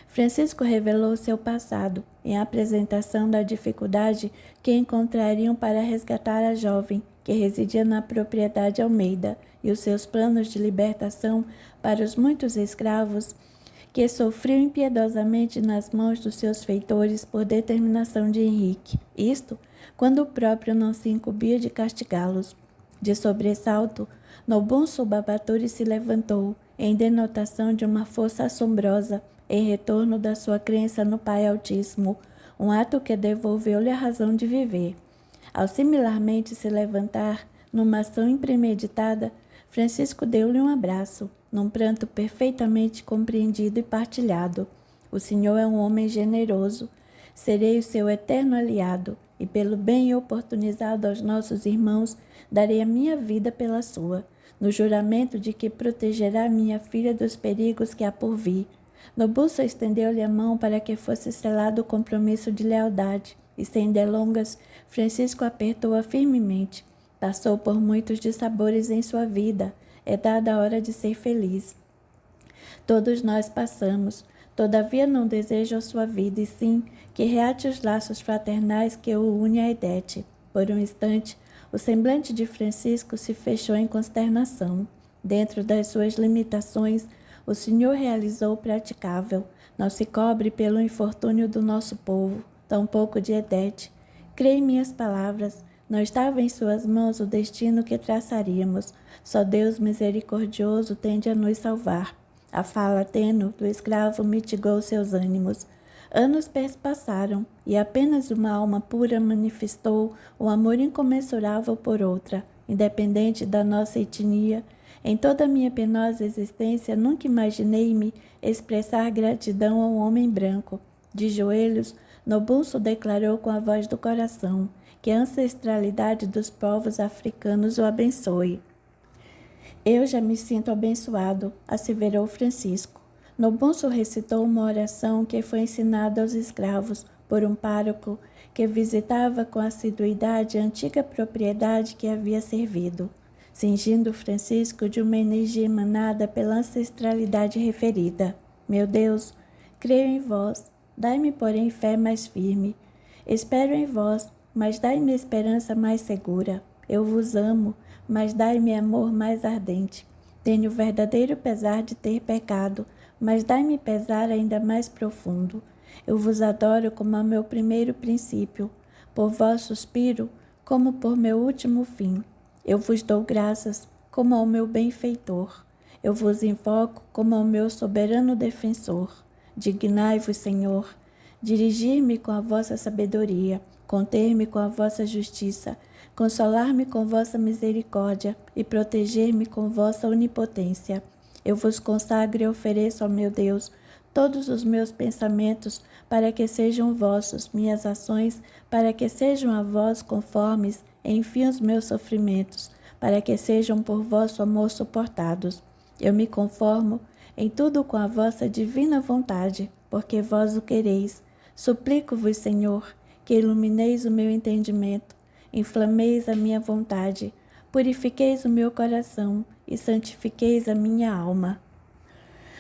Francisco revelou seu passado, em apresentação da dificuldade que encontrariam para resgatar a jovem, que residia na propriedade Almeida, e os seus planos de libertação para os muitos escravos que sofriam impiedosamente nas mãos dos seus feitores por determinação de Henrique. Isto, quando o próprio não se incumbia de castigá-los. De sobressalto, Nobunso Babaturi se levantou, em denotação de uma força assombrosa, em retorno da sua crença no Pai Altíssimo, um ato que devolveu-lhe a razão de viver. Ao similarmente se levantar, numa ação impremeditada, Francisco deu-lhe um abraço, num pranto perfeitamente compreendido e partilhado. O Senhor é um homem generoso, serei o seu eterno aliado, e pelo bem oportunizado aos nossos irmãos, darei a minha vida pela sua, no juramento de que protegerá minha filha dos perigos que há por vir. Nobunso estendeu-lhe a mão para que fosse selado o compromisso de lealdade, e sem delongas, Francisco apertou-a firmemente. Passou por muitos dissabores em sua vida, é dada a hora de ser feliz. Todos nós passamos, todavia não desejo a sua vida, e sim que reate os laços fraternais que o une a Edete. Por um instante, o semblante de Francisco se fechou em consternação. Dentro das suas limitações, o Senhor realizou o praticável. Não se cobre pelo infortúnio do nosso povo, tampouco de Edete. Crê em minhas palavras, não estava em suas mãos o destino que traçaríamos. Só Deus misericordioso tende a nos salvar. A fala tênue do escravo mitigou seus ânimos. Anos passaram, e apenas uma alma pura manifestou um amor incomensurável por outra, independente da nossa etnia. Em toda a minha penosa existência, nunca imaginei-me expressar gratidão a um homem branco. De joelhos, Nobunso declarou com a voz do coração que a ancestralidade dos povos africanos o abençoe. Eu já me sinto abençoado, asseverou Francisco. Nobunso recitou uma oração que foi ensinada aos escravos por um pároco que visitava com assiduidade a antiga propriedade que havia servido, cingindo Francisco de uma energia emanada pela ancestralidade referida. Meu Deus, creio em vós, dai-me, porém, fé mais firme. Espero em vós, mas dai-me esperança mais segura. Eu vos amo, mas dai-me amor mais ardente. Tenho verdadeiro pesar de ter pecado, mas dai-me pesar ainda mais profundo. Eu vos adoro como a meu primeiro princípio, por vós suspiro como por meu último fim. Eu vos dou graças como ao meu benfeitor. Eu vos invoco como ao meu soberano defensor. Dignai-vos, Senhor, dirigir-me com a vossa sabedoria, conter-me com a vossa justiça, consolar-me com vossa misericórdia e proteger-me com vossa onipotência. Eu vos consagro e ofereço ao meu Deus todos os meus pensamentos para que sejam vossos, minhas ações para que sejam a vós conformes, enfim os meus sofrimentos, para que sejam por vosso amor suportados. Eu me conformo em tudo com a vossa divina vontade, porque vós o quereis. Suplico-vos, Senhor, que ilumineis o meu entendimento, inflameis a minha vontade, purifiqueis o meu coração e santifiqueis a minha alma.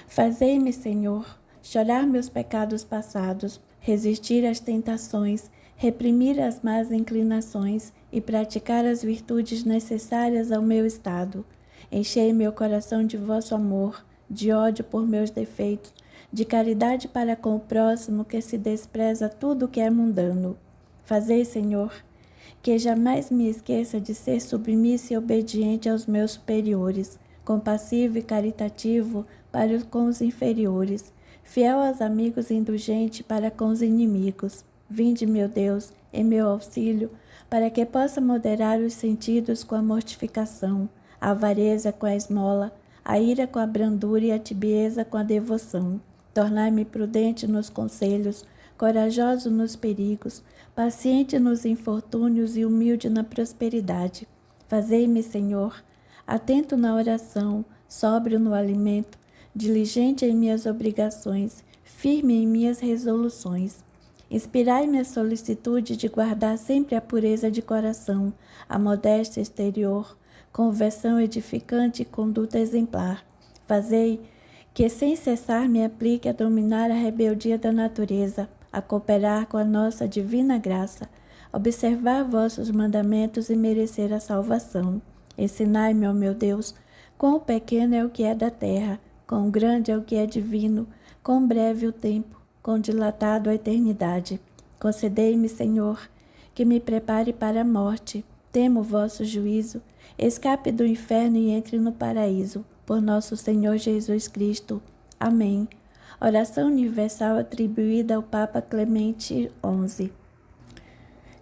Fazei-me, Senhor, chorar meus pecados passados, resistir às tentações, reprimir as más inclinações e praticar as virtudes necessárias ao meu estado. Enchei meu coração de vosso amor, de ódio por meus defeitos, de caridade para com o próximo que se despreza tudo o que é mundano. Fazei, Senhor, que jamais me esqueça de ser submissa e obediente aos meus superiores, compassivo e caritativo para com os inferiores, fiel aos amigos e indulgente para com os inimigos. Vinde, meu Deus, em meu auxílio, para que possa moderar os sentidos com a mortificação, a avareza com a esmola, a ira com a brandura e a tibieza com a devoção. Tornai-me prudente nos conselhos, corajoso nos perigos, paciente nos infortúnios e humilde na prosperidade. Fazei-me, Senhor, atento na oração, sóbrio no alimento, diligente em minhas obrigações, firme em minhas resoluções. Inspirai-me a solicitude de guardar sempre a pureza de coração, a modéstia exterior, conversão edificante e conduta exemplar. Fazei que sem cessar me aplique a dominar a rebeldia da natureza, a cooperar com a nossa divina graça, observar vossos mandamentos e merecer a salvação. Ensinai-me, ó meu Deus, quão pequeno é o que é da terra, quão grande é o que é divino, quão breve o tempo, quão dilatado a eternidade. Concedei-me, Senhor, que me prepare para a morte. Temo o vosso juízo, escape do inferno e entre no paraíso. Por nosso Senhor Jesus Cristo. Amém. Oração universal atribuída ao Papa Clemente XI.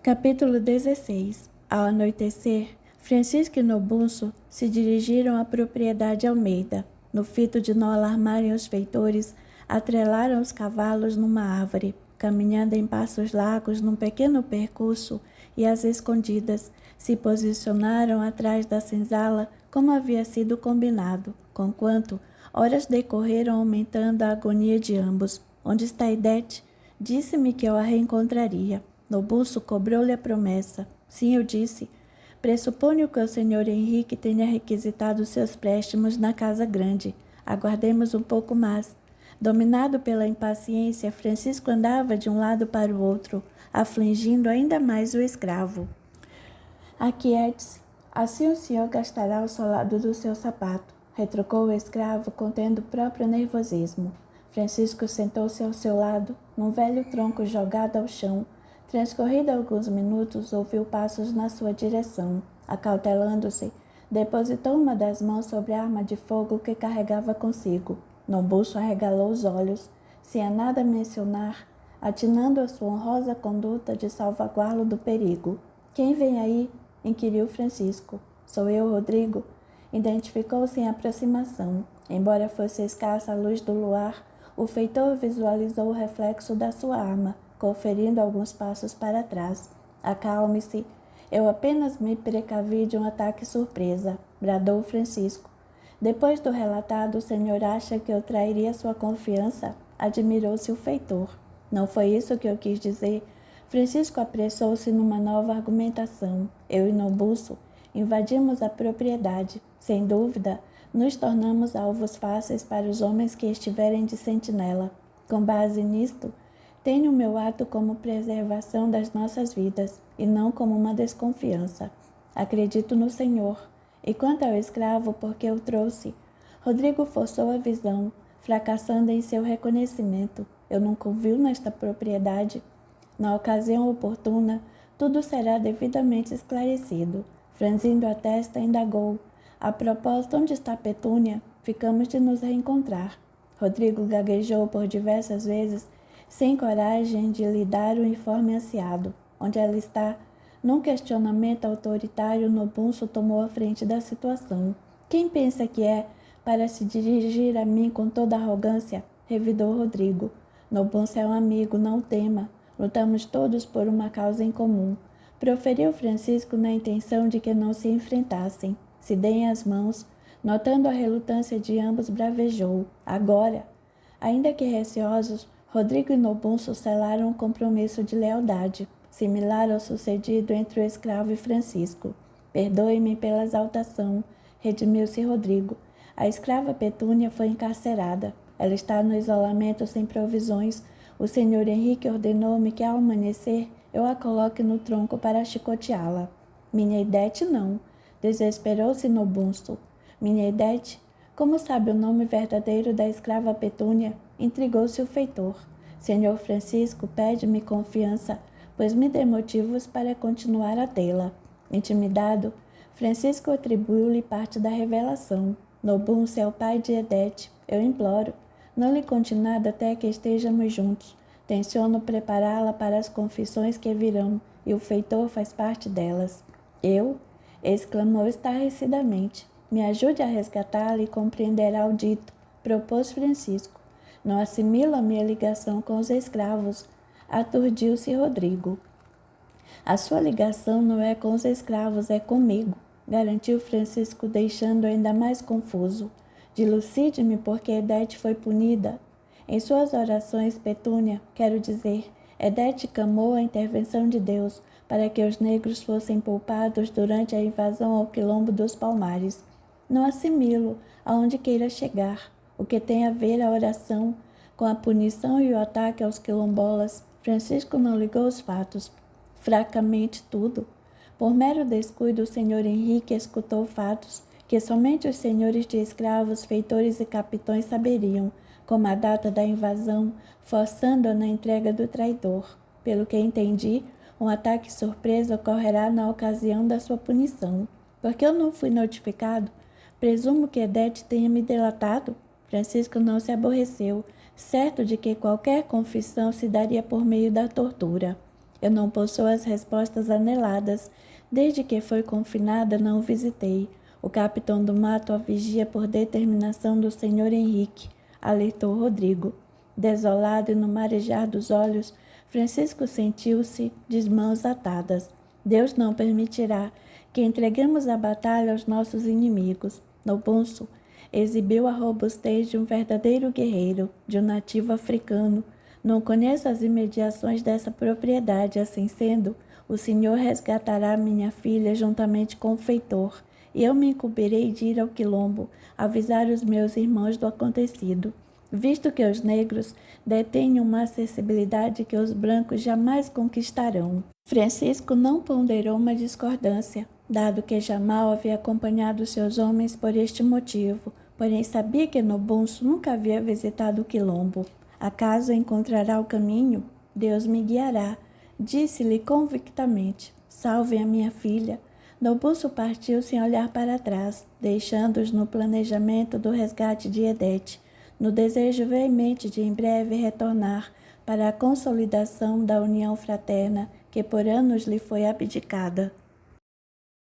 Capítulo 16. Ao anoitecer, Francisco e Nobunso se dirigiram à propriedade Almeida. No fito de não alarmarem os feitores, atrelaram os cavalos numa árvore, caminhando em passos largos num pequeno percurso e às escondidas, se posicionaram atrás da senzala como havia sido combinado, conquanto horas decorreram aumentando a agonia de ambos. Onde está Idete? Disse-me que eu a reencontraria. Nobunso cobrou-lhe a promessa. Sim, eu disse. Pressuponho que o senhor Henrique tenha requisitado seus préstimos na casa grande. Aguardemos um pouco mais. Dominado pela impaciência, Francisco andava de um lado para o outro, afligindo ainda mais o escravo. Aquiete-se, assim o senhor gastará o solado do seu sapato, retrucou o escravo, contendo o próprio nervosismo. Francisco sentou-se ao seu lado, num velho tronco jogado ao chão. Transcorrido alguns minutos, ouviu passos na sua direção. Acautelando-se, depositou uma das mãos sobre a arma de fogo que carregava consigo. Nobunso arregalou os olhos, sem a nada mencionar, atinando a sua honrosa conduta de salvaguarda do perigo. Quem vem aí? Inquiriu Francisco. Sou eu, Rodrigo. Identificou-se em aproximação. Embora fosse escassa a luz do luar, o feitor visualizou o reflexo da sua arma, conferindo alguns passos para trás. Acalme-se. Eu apenas me precavi de um ataque surpresa, bradou Francisco. Depois do relatado, o senhor acha que eu trairia sua confiança? Admirou-se o feitor. Não foi isso que eu quis dizer. Francisco apressou-se numa nova argumentação. Eu e Nobunso invadimos a propriedade. Sem dúvida, nos tornamos alvos fáceis para os homens que estiverem de sentinela. Com base nisto, tenho meu ato como preservação das nossas vidas e não como uma desconfiança. Acredito no Senhor. E quanto ao escravo, porque o trouxe? Rodrigo forçou a visão, fracassando em seu reconhecimento. Eu nunca o viu nesta propriedade. Na ocasião oportuna, tudo será devidamente esclarecido. Franzindo a testa, indagou. A propósito, onde está Petúnia? Ficamos de nos reencontrar. Rodrigo gaguejou por diversas vezes, sem coragem de lhe dar o informe ansiado. Onde ela está? Num questionamento autoritário, Nobunso tomou a frente da situação. Quem pensa que é para se dirigir a mim com toda arrogância? Revidou Rodrigo. Nobunso é um amigo, não tema. Lutamos todos por uma causa em comum. Proferiu Francisco na intenção de que não se enfrentassem. Se deem as mãos. Notando a relutância de ambos, bravejou. Agora! Ainda que receosos, Rodrigo e Nobunso selaram um compromisso de lealdade, similar ao sucedido entre o escravo e Francisco. Perdoe-me pela exaltação, redimiu-se Rodrigo. A escrava Petúnia foi encarcerada. Ela está no isolamento sem provisões. O senhor Henrique ordenou-me que ao amanhecer eu a coloque no tronco para chicoteá-la. Minha Idete não. Desesperou-se Nobunso. Minha Idete, como sabe o nome verdadeiro da escrava Petúnia? Intrigou-se o feitor. Senhor Francisco pede-me confiança, pois me dê motivos para continuar a tê-la. Intimidado, Francisco atribuiu-lhe parte da revelação. Nobunso é o pai de Idete. Eu imploro, não lhe conte nada até que estejamos juntos. Tenciono prepará-la para as confissões que virão, e o feitor faz parte delas. Eu? Exclamou estarrecidamente. Me ajude a resgatá-la e compreenderá o dito, propôs Francisco. Não assimilo a minha ligação com os escravos. Aturdiu-se Rodrigo. A sua ligação não é com os escravos, é comigo, garantiu Francisco, deixando ainda mais confuso. Dilucide-me porque Idete foi punida. Em suas orações, Petúnia, quero dizer, Idete clamou a intervenção de Deus para que os negros fossem poupados durante a invasão ao quilombo dos Palmares. Não assimilo aonde queira chegar. O que tem a ver a oração com a punição e o ataque aos quilombolas? Francisco não ligou os fatos. Fracamente tudo. Por mero descuido, o senhor Henrique escutou fatos que somente os senhores de escravos, feitores e capitões saberiam, como a data da invasão, forçando-a na entrega do traidor. Pelo que entendi, um ataque surpresa ocorrerá na ocasião da sua punição. Porque eu não fui notificado? Presumo que Idete tenha me delatado. Francisco não se aborreceu, certo de que qualquer confissão se daria por meio da tortura. Eu não possuo as respostas aneladas. Desde que foi confinada, não o visitei. O capitão do mato a vigia por determinação do senhor Henrique, alertou Rodrigo. Desolado e no marejar dos olhos, Francisco sentiu-se de mãos atadas. Deus não permitirá que entreguemos a batalha aos nossos inimigos. Nobunso exibiu a robustez de um verdadeiro guerreiro, de um nativo africano. Não conheço as imediações dessa propriedade, assim sendo, o senhor resgatará minha filha juntamente com o feitor, e eu me incumbirei de ir ao quilombo, avisar os meus irmãos do acontecido, visto que os negros detêm uma acessibilidade que os brancos jamais conquistarão. Francisco não ponderou uma discordância, dado que Jamal havia acompanhado seus homens por este motivo, porém sabia que Nobunso nunca havia visitado o quilombo. Acaso encontrará o caminho? Deus me guiará, disse-lhe convictamente. Salve a minha filha. Nobunso partiu sem olhar para trás, deixando-os no planejamento do resgate de Idete, no desejo veemente de em breve retornar para a consolidação da união fraterna que por anos lhe foi abdicada.